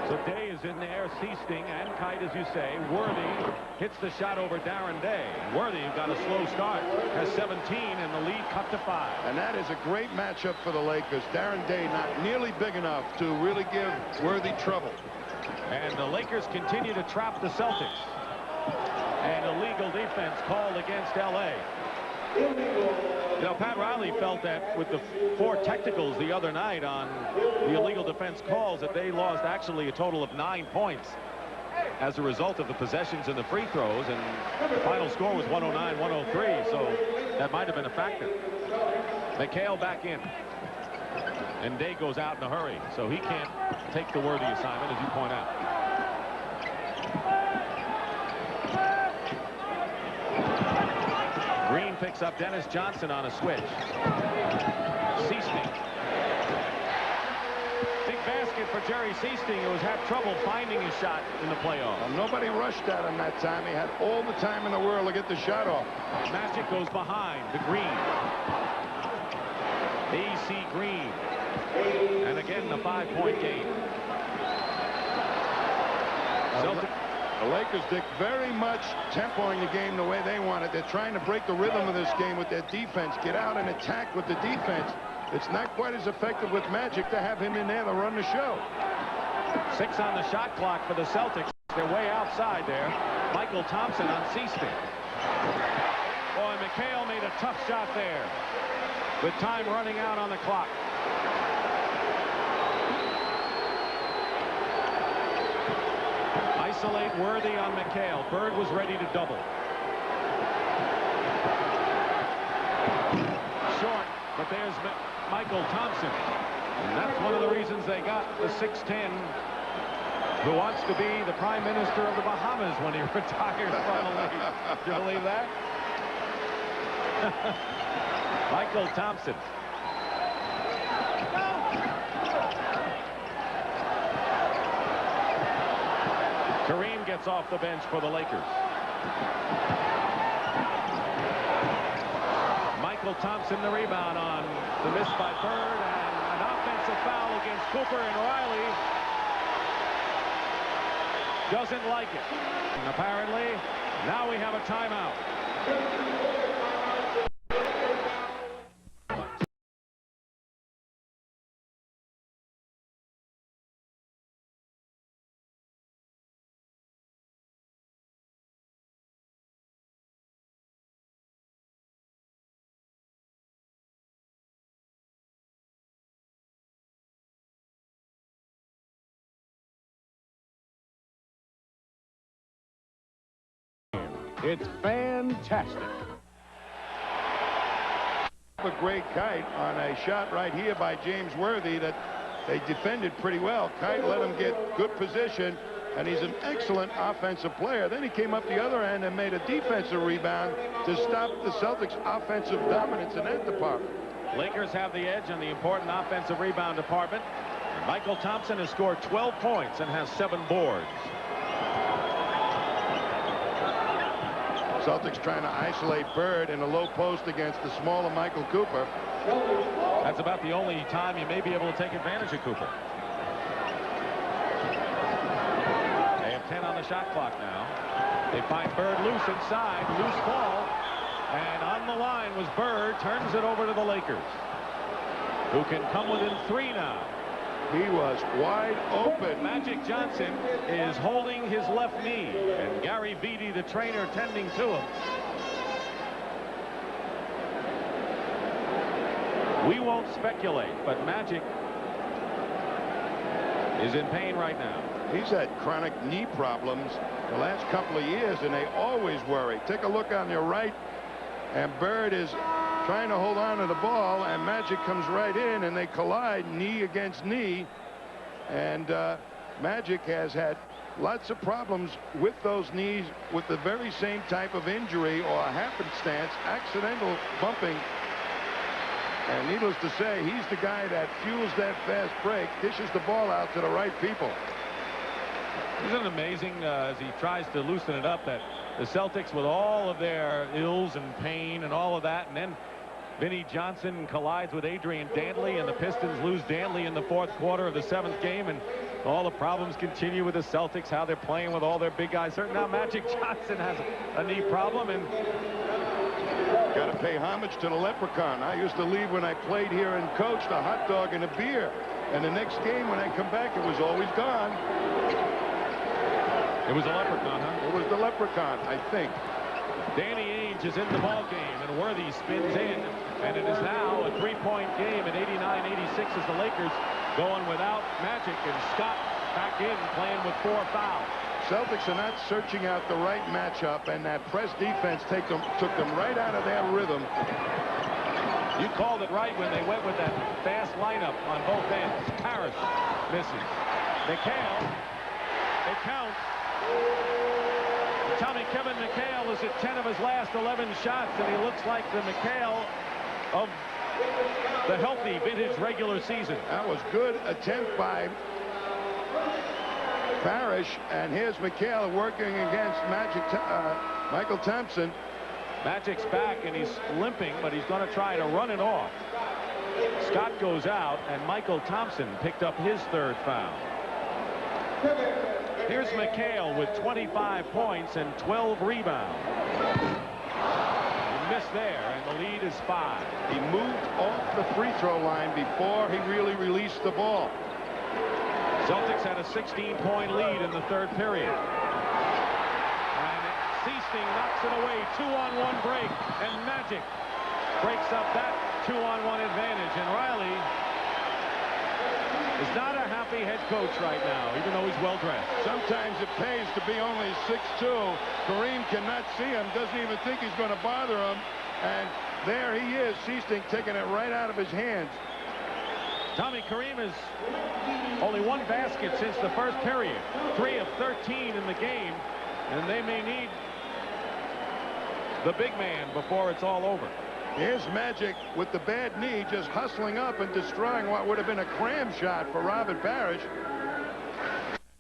So Day is in there, Seasting and Kite, as you say. Worthy hits the shot over Darren Day. Worthy, who got a slow start, has 17 and the lead cut to 5. And that is a great matchup for the Lakers. Darren Day not nearly big enough to really give Worthy trouble. And the Lakers continue to trap the Celtics. And illegal defense called against L.A. You know, Pat Riley felt that with the 4 technicals the other night on the illegal defense calls that they lost actually a total of 9 points as a result of the possessions and the free throws, and the final score was 109-103, so that might have been a factor. McHale back in, and Day goes out in a hurry, so he can't take the Worthy assignment, as you point out. Green picks up Dennis Johnson on a switch. Seasting. Big basket for Jerry Seasting, who has had trouble finding his shot in the playoffs. Well, nobody rushed at him that time. He had all the time in the world to get the shot off. Magic goes behind to Green. A.C. Green. And again, the 5-point game. The Lakers, Dick, very much tempoing the game the way they want it. They're trying to break the rhythm of this game with their defense, get out and attack with the defense. It's not quite as effective with Magic to have him in there to run the show. 6 on the shot clock for the Celtics. They're way outside there. Michael Thompson on Seasting. Boy, McHale made a tough shot there with time running out on the clock. Isolate Worthy on McHale. Bird was ready to double. Short, but there's Michael Thompson. And that's one of the reasons they got the 6'10", who wants to be the Prime Minister of the Bahamas when he retires finally. Do you believe that? Michael Thompson. Kareem gets off the bench for the Lakers. Michael Thompson the rebound on the miss by Bird, and an offensive foul against Cooper, and Riley doesn't like it. And apparently, now we have a timeout. It's fantastic. A great Kite on a shot right here by James Worthy that they defended pretty well. Kite let him get good position, and he's an excellent offensive player. Then he came up the other end and made a defensive rebound to stop the Celtics' offensive dominance in that department. Lakers have the edge in the important offensive rebound department. And Michael Thompson has scored 12 points and has 7 boards. Celtics trying to isolate Bird in a low post against the smaller Michael Cooper. That's about the only time you may be able to take advantage of Cooper. They have 10 on the shot clock now. They find Bird loose inside, loose ball, and on the line was Bird, turns it over to the Lakers, who can come within 3 now. He was wide open. Magic Johnson is holding his left knee, and Gary Beatty, the trainer, tending to him. We won't speculate, but Magic is in pain right now. He's had chronic knee problems the last couple of years, and they always worry. Take a look on your right, and Bird is trying to hold on to the ball, and Magic comes right in, and they collide knee against knee. And Magic has had lots of problems with those knees with the very same type of injury or happenstance, accidental bumping. And needless to say, he's the guy that fuels that fast break, dishes the ball out to the right people. Isn't it amazing as he tries to loosen it up that the Celtics, with all of their ills and pain and all of that, and then Vinnie Johnson collides with Adrian Dantley, and the Pistons lose Dantley in the 4th quarter of the 7th game, and all the problems continue with the Celtics, how they're playing with all their big guys. Now Magic Johnson has a knee problem, and got to pay homage to the Leprechaun. I used to leave when I played here and coached a hot dog and a beer, and the next game when I come back, it was always gone. It was a Leprechaun, huh? It was the Leprechaun, I think. Danny Ainge is in the ball game, and Worthy spins in, and it is now a 3-point game at 89-86 as the Lakers going without Magic, and Scott back in playing with 4 fouls. Celtics are not searching out the right matchup, and that press defense took them right out of their rhythm. You called it right when they went with that fast lineup on both ends. Harris misses. McHale, it counts. Kevin McHale is at 10 of his last 11 shots, and he looks like the McHale of the healthy vintage regular season. That was good attempt by Parrish, and here's McHale working against Michael Thompson. Magic's back, and he's limping, but he's going to try to run it off. Scott goes out, and Michael Thompson picked up his 3rd foul. Here's McHale with 25 points and 12 rebounds. He missed there, and the lead is 5. He moved off the free throw line before he really released the ball. Celtics had a 16-point lead in the 3rd period. And Seasting knocks it away. 2-on-1 break, and Magic breaks up that 2-on-1 advantage. And Riley is not a happy head coach right now, even though he's well-dressed. Sometimes it pays to be only 6'2". Kareem cannot see him, doesn't even think he's going to bother him. And there he is, Seasting taking it right out of his hands. Tommy, Kareem has only 1 basket since the 1st period. 3 of 13 in the game, and they may need the big man before it's all over. Here's Magic with the bad knee, just hustling up and destroying what would have been a cram shot for Robert Parrish.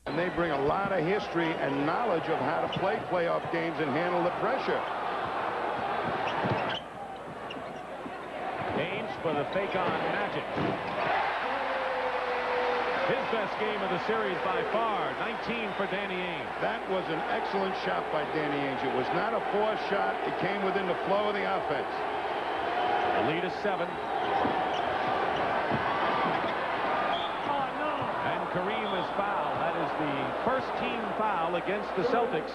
And they bring a lot of history and knowledge of how to play playoff games and handle the pressure. Ainge for the fake on Magic. His best game of the series by far, 19 for Danny Ainge. That was an excellent shot by Danny Ainge. It was not a forced shot. It came within the flow of the offense. The lead is 7. And Kareem is fouled. That is the first team foul against the Celtics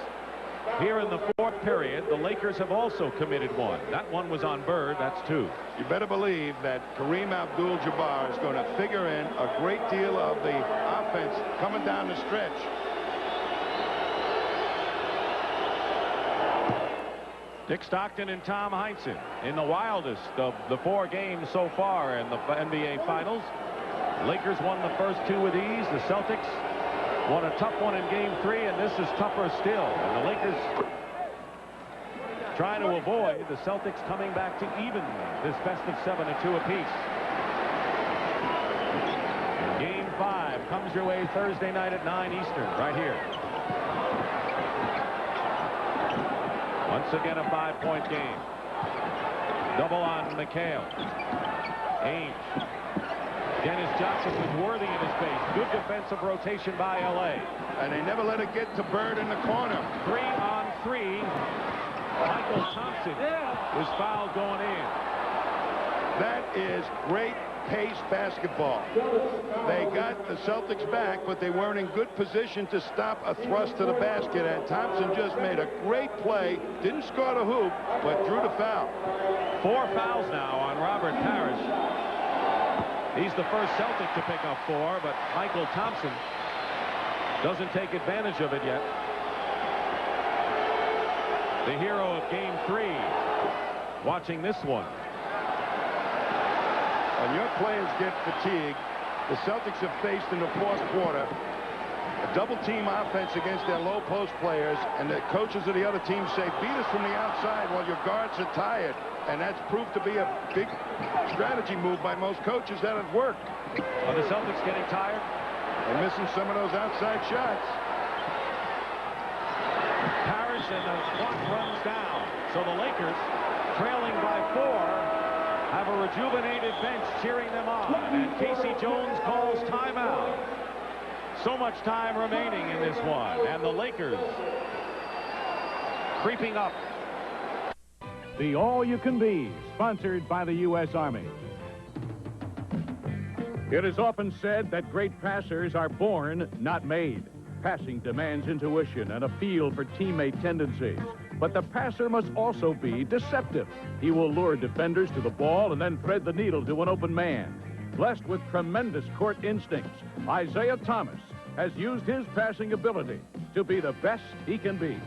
here in the 4th period. The Lakers have also committed 1. That one was on Bird. That's 2. You better believe that Kareem Abdul-Jabbar is going to figure in a great deal of the offense coming down the stretch. Dick Stockton and Tom Heinsohn in the wildest of the 4 games so far in the NBA Finals. Lakers won the first 2 with ease. The Celtics Won a tough one in Game 3, and this is tougher still. And the Lakers trying to avoid the Celtics coming back to even this best of 7 at 2 apiece. Game 5 comes your way Thursday night at 9 Eastern, right here. Once again, a 5-point game. Double on McHale. Ainge. Dennis Johnson with Worthy in his face. Good defensive rotation by L.A. And they never let it get to Bird in the corner. 3 on 3. Michael Thompson was fouled going in. That is great pace basketball. They got the Celtics back, but they weren't in good position to stop a thrust to the basket, and Thompson just made a great play. Didn't score the hoop, but drew the foul. 4 fouls now on Robert Parrish. He's the first Celtic to pick up 4, but Michael Thompson doesn't take advantage of it yet. The hero of Game 3 watching this one. When your players get fatigued, the Celtics have faced in the fourth quarter a double-team offense against their low-post players, and the coaches of the other team say, beat us from the outside while your guards are tired. And that's proved to be a big strategy move by most coaches that have worked. Are the Celtics getting tired? They're missing some of those outside shots. Parrish, and the clock runs down. So the Lakers, trailing by 4, have a rejuvenated bench cheering them on. And Casey Jones calls timeout. So much time remaining in this one. And the Lakers creeping up. The All-You-Can-Be, sponsored by the U.S. Army. It is often said that great passers are born, not made. Passing demands intuition and a feel for teammate tendencies. But the passer must also be deceptive. He will lure defenders to the ball and then thread the needle to an open man. Blessed with tremendous court instincts, Isaiah Thomas has used his passing ability to be the best he can be.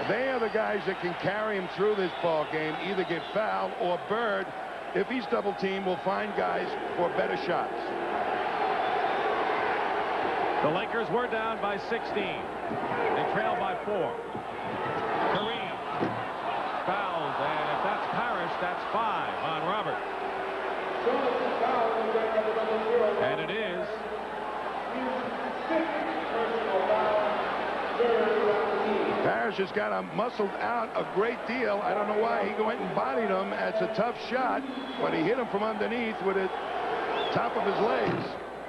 They are the guys that can carry him through this ball game, either get fouled or Bird, if he's double-teamed, will find guys for better shots. The Lakers were down by 16. They trail by 4. Kareem fouled, and if that's Parrish, that's 5 on Robert. And it is. Parrish has got him muscled out a great deal. I don't know why he went and bodied him. It's a tough shot, but he hit him from underneath with the top of his legs.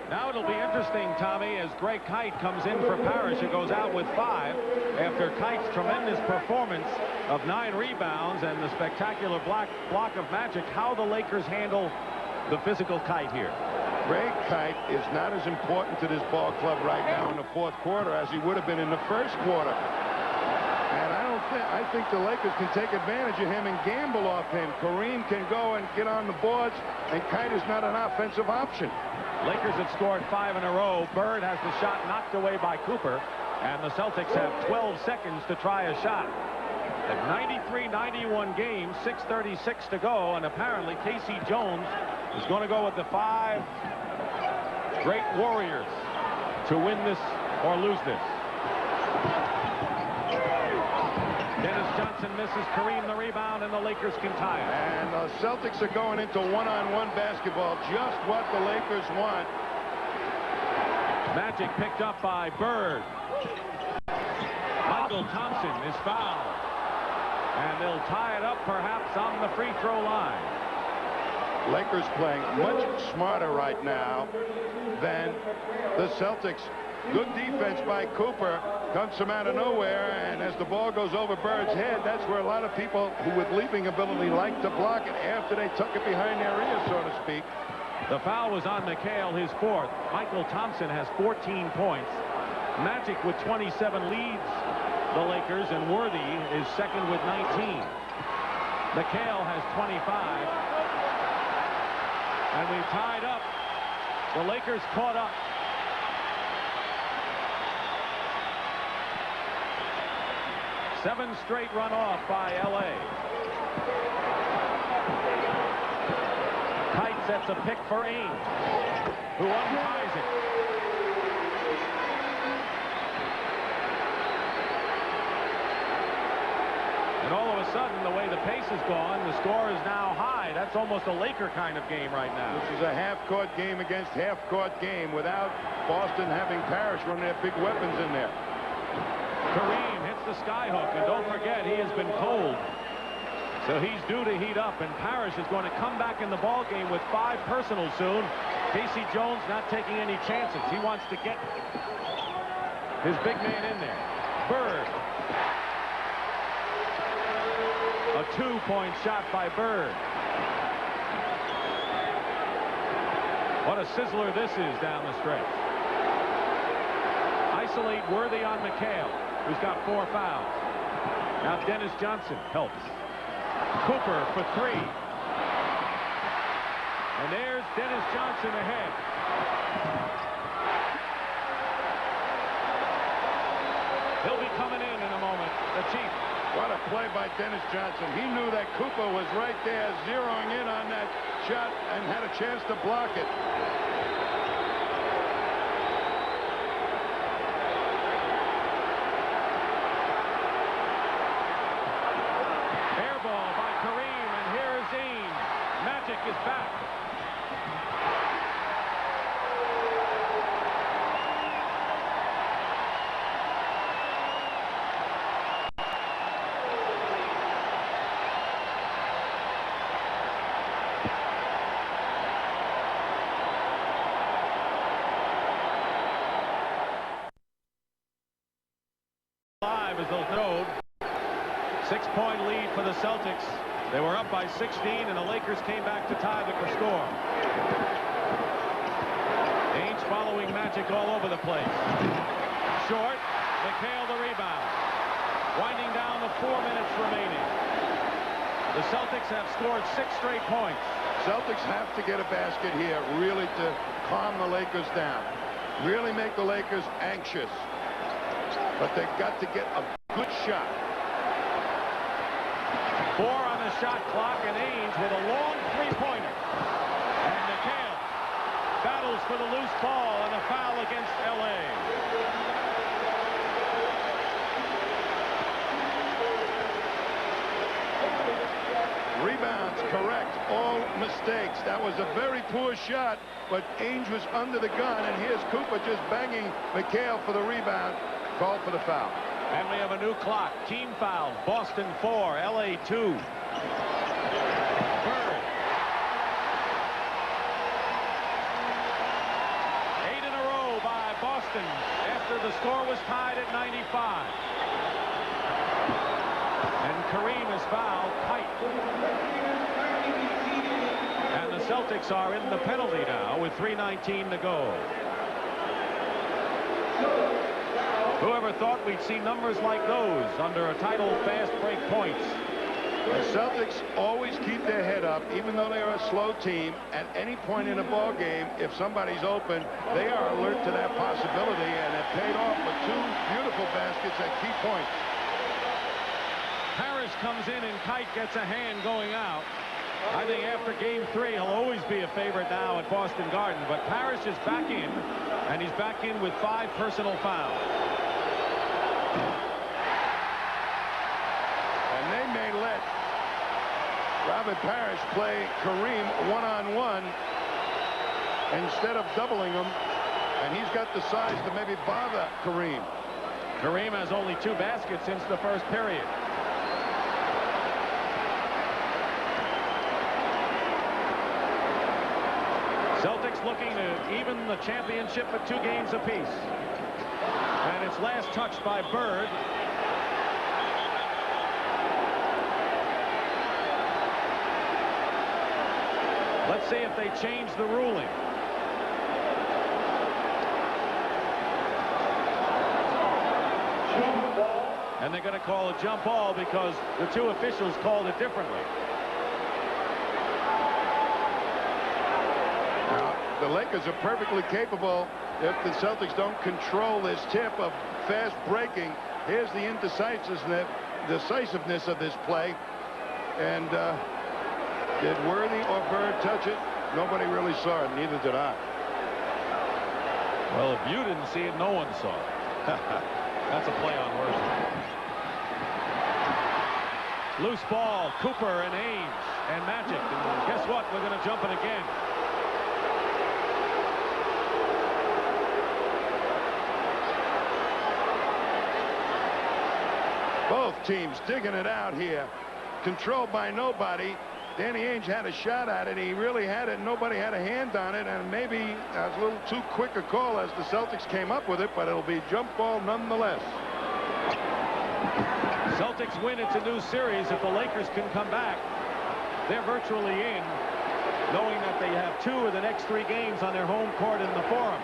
Now it'll be interesting, Tommy, as Greg Kite comes in for Parrish, who goes out with 5 after Kite's tremendous performance of 9 rebounds and the spectacular block of magic, how the Lakers handle the physical Kite here. Greg Kite is not as important to this ball club right now in the fourth quarter as he would have been in the first quarter. And I think the Lakers can take advantage of him and gamble off him. Kareem can go and get on the boards, and Kite is not an offensive option. Lakers have scored 5 in a row. Bird has the shot knocked away by Cooper, and the Celtics have 12 seconds to try a shot. A 93-91 game, 6:36 to go, and apparently Casey Jones is going to go with the 5 great Warriors to win this or lose this. Dennis Johnson misses. Kareem the rebound, and the Lakers can tie it. And the Celtics are going into one-on-one basketball, just what the Lakers want. Magic picked up by Bird. Michael Thompson is fouled. And they'll tie it up perhaps on the free throw line. Lakers playing much smarter right now than the Celtics. Good defense by Cooper comes from out of nowhere, and as the ball goes over Bird's head, that's where a lot of people who with leaping ability like to block it after they tuck it behind their ear, so to speak. The foul was on McHale, his 4th. Michael Thompson has 14 points. Magic with 27 leads the Lakers, and Worthy is second with 19. McHale has 25. And we've tied up. The Lakers caught up. Seven straight run off by L.A. Kite sets a pick for Ainge. who unties it. And all of a sudden, the way the pace has gone, the score is now high. That's almost a Laker kind of game right now. This is a half-court game against half-court game without Boston having Parrish run their big weapons in there. Kareem hits the skyhook, and don't forget, he has been cold. So he's due to heat up, and Parrish is going to come back in the ball game with 5 personals soon. Casey Jones not taking any chances. He wants to get his big man in there. Bird. A 2-point shot by Bird. What a sizzler this is down the stretch. Isolate Worthy on McHale, who's got 4 fouls. Now Dennis Johnson helps. Cooper for 3. And there's Dennis Johnson ahead. He'll be coming in a moment. The Chief. What a play by Dennis Johnson. He knew that Cooper was right there zeroing in on that shot and had a chance to block it. Air ball by Kareem, and here's Eames. Magic is back. As those note, 6-point lead for the Celtics. They were up by 16, and the Lakers came back to tie the score. Ainge following Magic all over the place. Short. McHale the rebound. Winding down the 4 minutes remaining. The Celtics have scored 6 straight points. Celtics have to get a basket here really to calm the Lakers down. Really make the Lakers anxious. But they've got to get a good shot. 4 on the shot clock, and Ainge with a long 3-pointer. And McHale battles for the loose ball and a foul against L.A. Rebounds correct, all mistakes. That was a very poor shot, but Ainge was under the gun, and here's Cooper just banging McHale for the rebound. Called for the foul. And we have a new clock. Team foul. Boston 4, L.A. 2. Bird. Eight in a row by Boston after the score was tied at 95. And Kareem is fouled tight. And the Celtics are in the penalty now with 3:19 to go. Whoever thought we'd see numbers like those under a title fast break points? The Celtics always keep their head up, even though they are a slow team. At any point in a ball game, if somebody's open, they are alert to that possibility, and it paid off with 2 beautiful baskets at key points. Harris comes in, and Kite gets a hand going out. I think after game 3, he'll always be a favorite now at Boston Garden, but Parrish is back in, and he's back in with 5 personal fouls. And they may let Robert Parrish play Kareem one-on-one instead of doubling him, and he's got the size to maybe bother Kareem. Kareem has only 2 baskets since the first period. Celtics looking to even the championship at 2 games apiece. And it's last touched by Bird. Let's see if they change the ruling. And they're going to call a jump ball because the 2 officials called it differently. The Lakers are perfectly capable, if the Celtics don't control this tip, of fast breaking. Here's the decisiveness of this play. And did Worthy or Bird touch it? Nobody really saw it. Neither did I. Well, if you didn't see it, no one saw it. That's a play on words. Loose ball, Cooper and Ames and Magic. And guess what? We're going to jump it again. Both teams digging it out here. Controlled by nobody. Danny Ainge had a shot at it. He really had it. Nobody had a hand on it. And maybe that was a little too quick a call as the Celtics came up with it. But it'll be jump ball nonetheless. Celtics win. It's a new series. If the Lakers can come back, they're virtually in, knowing that they have 2 of the next 3 games on their home court in the Forum.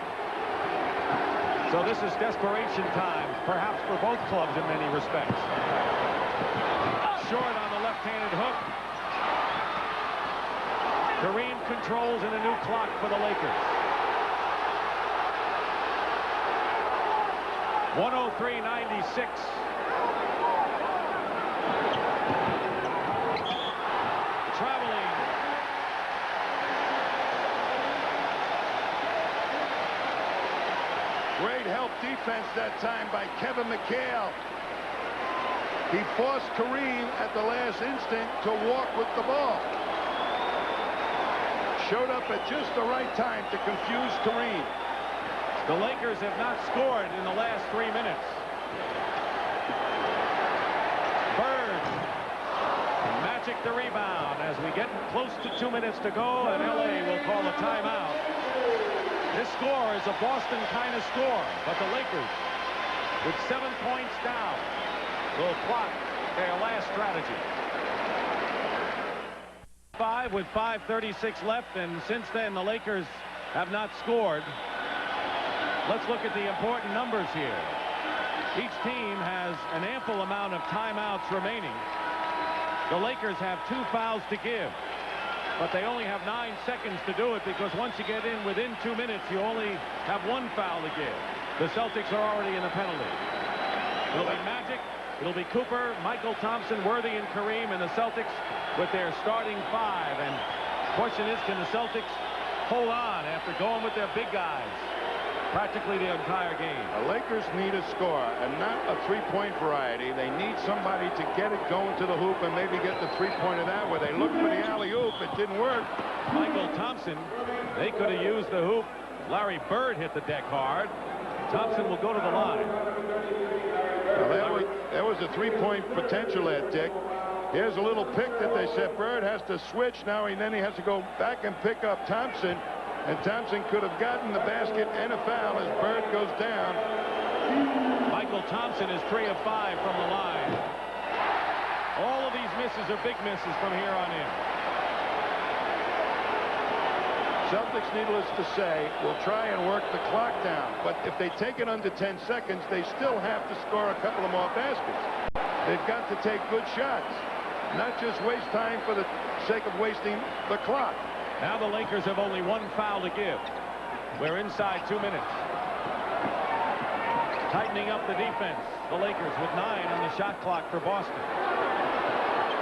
So this is desperation time, perhaps for both clubs in many respects. Short on the left-handed hook. Kareem controls in a new clock for the Lakers. 103-96. Traveling. Great help defense that time by Kevin McHale. He forced Kareem at the last instant to walk with the ball. Showed up at just the right time to confuse Kareem. The Lakers have not scored in the last 3 minutes. Bird. Magic the rebound as we get close to 2 minutes to go, and LA will call a timeout. This score is a Boston kind of score, but the Lakers, with 7 points down, will plot their last strategy. 5 with 5:36 left, and since then the Lakers have not scored. Let's look at the important numbers here. Each team has an ample amount of timeouts remaining. The Lakers have 2 fouls to give, but they only have 9 seconds to do it, because once you get in within 2 minutes, you only have 1 foul to give. The Celtics are already in a penalty. It'll be Magic, it'll be Cooper, Michael Thompson, Worthy, and Kareem, and the Celtics with their starting 5. And the question is, can the Celtics hold on after going with their big guys practically the entire game? The Lakers need a score, and not a three-point variety. They need somebody to get it going to the hoop and maybe get the three-pointer that way. They looked for the alley-oop. It didn't work. Michael Thompson, they could have used the hoop. Larry Bird hit the deck hard. Thompson will go to the line. Well, there was a three-point potential there, Dick. Here's a little pick that they said Bird has to switch now, and then he has to go back and pick up Thompson. And Thompson could have gotten the basket and a foul as Bird goes down. Michael Thompson is 3 of 5 from the line. All of these misses are big misses from here on in. Celtics, needless to say, will try and work the clock down. But if they take it under 10 seconds, they still have to score a couple of more baskets. They've got to take good shots, not just waste time for the sake of wasting the clock. Now the Lakers have only 1 foul to give. We're inside 2 minutes. Tightening up the defense. The Lakers with 9 on the shot clock for Boston.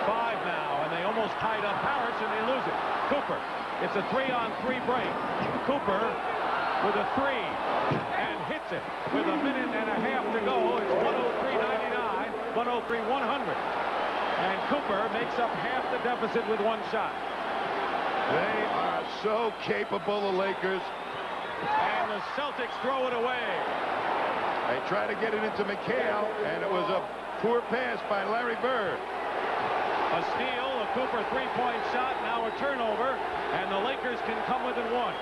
5 now, and they almost tied up Harris, and they lose it. Cooper. It's a 3-on-3 break. Cooper with a 3 and hits it with a minute and a half to go. It's 103-99, 103-100. And Cooper makes up half the deficit with 1 shot. They are so capable, the Lakers. And the Celtics throw it away. They try to get it into McHale, and it was a poor pass by Larry Bird. A steal, a Cooper 3-point shot, now a turnover, and the Lakers can come within 1.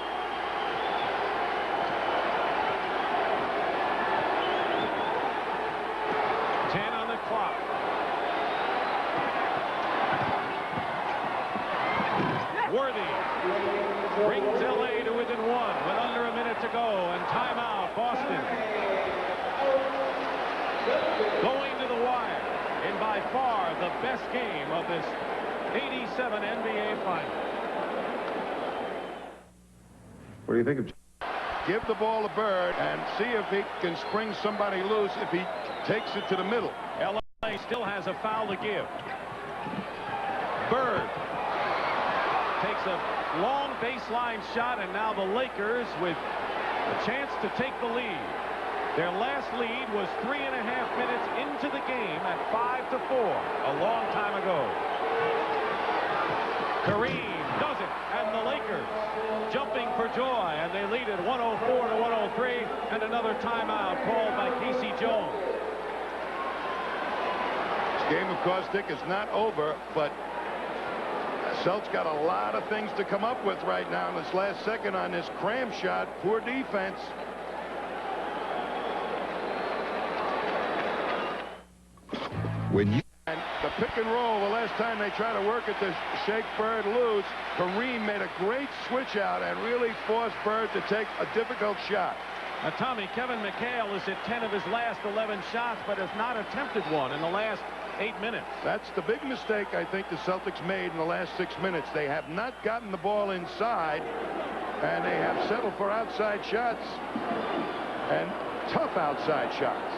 On the clock. Worthy brings LA to within 1 with under a minute to go, and timeout Boston. Going to the wire in by far the best game of this 87 NBA final. What do you think of? Give the ball to Bird and see if he can spring somebody loose if he takes it to the middle. LA still has a foul to give. Bird takes a long baseline shot, and now the Lakers with A chance to take the lead. Their last lead was 3.5 minutes into the game at 5-4, a long time ago. Kareem does it, and the Lakers jumping for joy, and they lead it 104-103, and another timeout called by Casey Jones. This game, of course, Dick, is not over, but Celtics got a lot of things to come up with right now in this last second on this cram shot. Poor defense. And the pick and roll, the last time they tried to work it to shake Bird loose, Kareem made a great switch out and really forced Bird to take a difficult shot. Now, Tommy, Kevin McHale is at 10 of his last 11 shots, but has not attempted one in the last 8 minutes. That's the big mistake I think the Celtics made in the last 6 minutes. They have not gotten the ball inside, and they have settled for outside shots, and tough outside shots.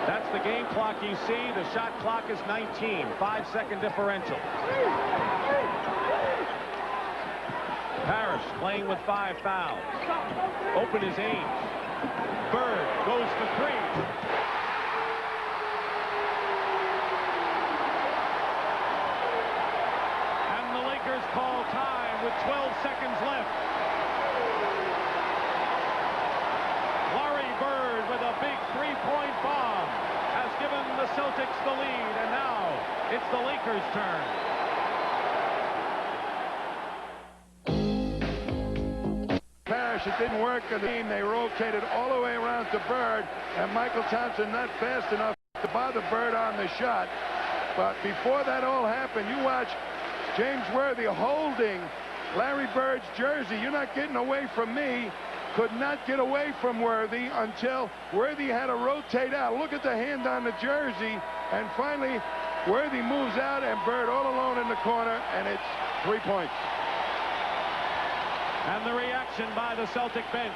That's the game clock you see. The shot clock is 19, 5-second differential. Parrish playing with 5 fouls. Open is Ainge. Bird goes for 3. And the Lakers call time with 12 seconds left. Bird with a big 3-point bomb has given the Celtics the lead, and now it's the Lakers' turn. Parrish, it didn't work in the game. They rotated all the way around to Bird, and Michael Thompson not fast enough to bother Bird on the shot. But before that all happened, you watch James Worthy holding Larry Bird's jersey. You're not getting away from me. Could not get away from Worthy until Worthy had to rotate out. Look at the hand on the jersey, and finally Worthy moves out, and Bird all alone in the corner, and it's 3 points. And the reaction by the Celtic bench.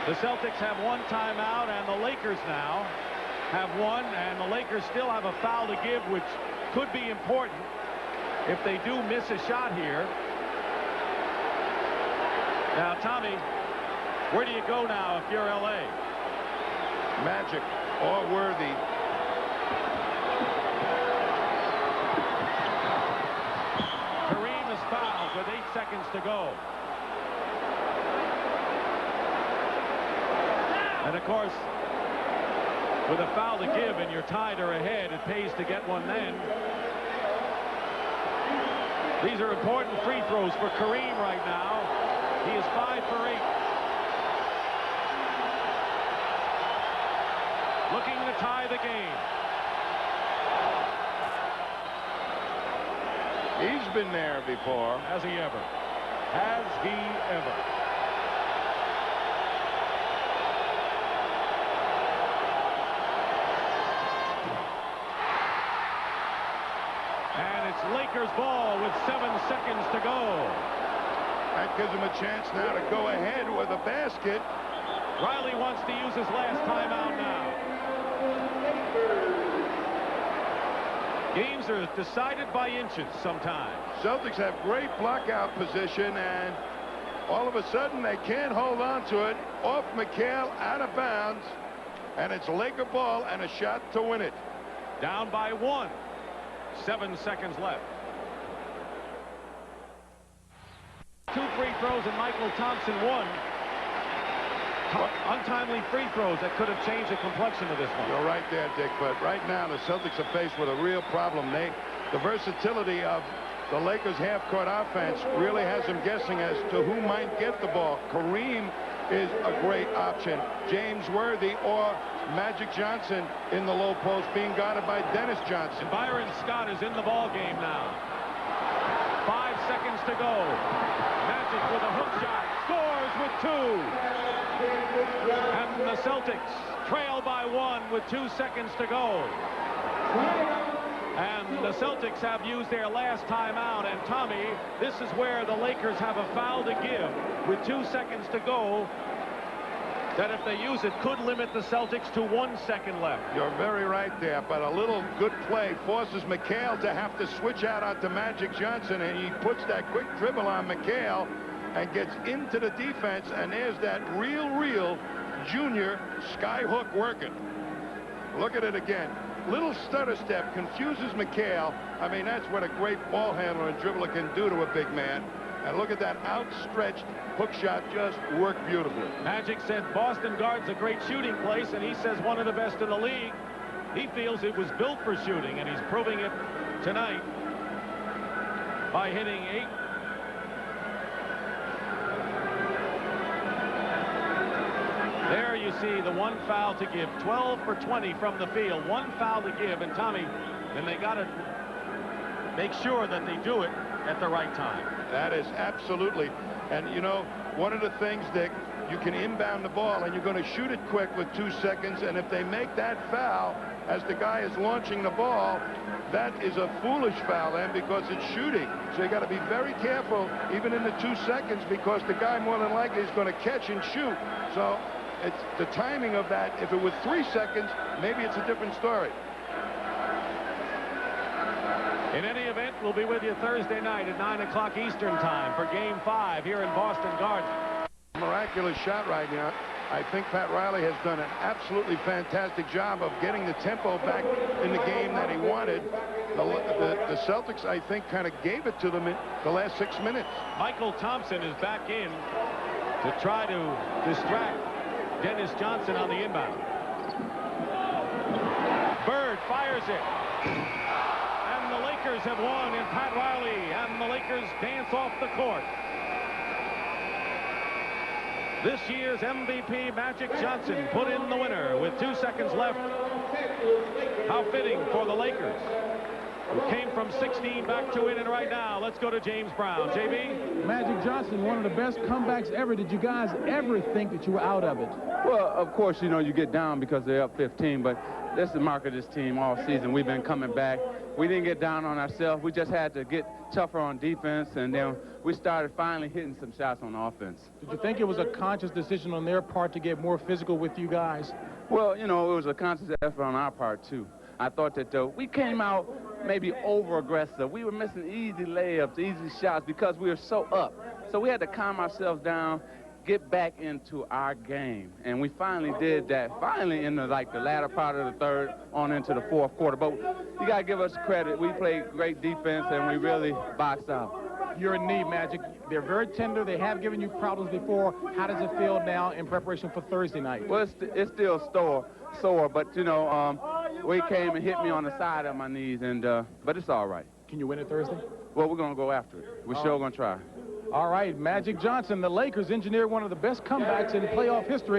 The Celtics have 1 timeout, and the Lakers now have 1, and the Lakers still have a foul to give, which could be important if they do miss a shot here. Now, Tommy, where do you go now if you're L.A.? Magic or Worthy. Kareem is fouled with 8 seconds to go. And, of course, with a foul to give and you're tied or ahead, it pays to get one then. These are important free throws for Kareem right now. He is 5 for 8. Looking to tie the game. He's been there before. Has he ever? Has he ever? And it's Lakers ball with 7 seconds to go. That gives him a chance now to go ahead with a basket. Riley wants to use his last timeout now. Games are decided by inches sometimes. Celtics have great blockout position, and all of a sudden they can't hold on to it. Off McHale, out of bounds, and it's Laker ball and a shot to win it. Down by 1. 7 seconds left. 2 free throws, and Michael Thompson 1. Untimely free throws that could have changed the complexion of this one. You're right there, Dick, but right now the Celtics are faced with a real problem. The versatility of the Lakers half-court offense really has them guessing as to who might get the ball. Kareem is a great option. James Worthy or Magic Johnson in the low post being guarded by Dennis Johnson. And Byron Scott is in the ball game now. 5 seconds to go. Magic with a hook shot. Scores with 2. And the Celtics trail by 1 with 2 seconds to go. And the Celtics have used their last timeout. And Tommy, this is where the Lakers have a foul to give with 2 seconds to go. That if they use it could limit the Celtics to 1 second left. You're very right there, but a little good play forces McHale to have to switch out onto Magic Johnson, and he puts that quick dribble on McHale, and gets into the defense, and there's that real junior skyhook working. Look at it again. Little stutter step confuses McHale. I mean, that's what a great ball handler and dribbler can do to a big man. And look at that outstretched hook shot, just worked beautifully. Magic said Boston guard's a great shooting place, and he says one of the best in the league. He feels it was built for shooting, and he's proving it tonight by hitting 8. There you see the one foul to give. 12 for 20 from the field. One foul to give. And Tommy, then they got to make sure that they do it at the right time. That is absolutely. And, you know, one of the things that you can inbound the ball and you're going to shoot it quick with 2 seconds. And if they make that foul as the guy is launching the ball, that is a foolish foul then because it's shooting. So you got to be very careful even in the 2 seconds because the guy more than likely is going to catch and shoot. So it's the timing of that. If it was 3 seconds, maybe it's a different story. In any event, we'll be with you Thursday night at 9 o'clock Eastern time for Game 5 here in Boston Garden. Miraculous shot right now. I think Pat Riley has done an absolutely fantastic job of getting the tempo back in the game that he wanted. The Celtics, I think, kind of gave it to them in the last 6 minutes. Michael Thompson is back in to try to distract Dennis Johnson on the inbound. Bird fires it. And the Lakers have won, and Pat Riley and the Lakers dance off the court. This year's MVP, Magic Johnson, put in the winner with 2 seconds left. How fitting for the Lakers, who came from 16 back to win it right now. Let's go to James Brown. JB? Magic Johnson, one of the best comebacks ever. Did you guys ever think that you were out of it? Well, of course, you know, you get down because they're up 15, but that's the mark of this team all season. We've been coming back. We didn't get down on ourselves. We just had to get tougher on defense, and then we started finally hitting some shots on offense. Did you think it was a conscious decision on their part to get more physical with you guys? Well, you know, it was a conscious effort on our part, too. I thought that we came out maybe over-aggressive. We were missing easy layups, easy shots because we were so up. So we had to calm ourselves down, get back into our game. And we finally did that, finally in the latter part of the third on into the fourth quarter. But you got to give us credit. We played great defense, and we really boxed out. You're in need, Magic. They're very tender. They have given you problems before. How does it feel now in preparation for Thursday night? Well, it's still sore, but, you know, we came and hit me on the side of my knees, and but it's all right. Can you win it Thursday? Well, we're going to go after it. We're sure going to try. All right, Magic Johnson, the Lakers engineered one of the best comebacks in playoff history.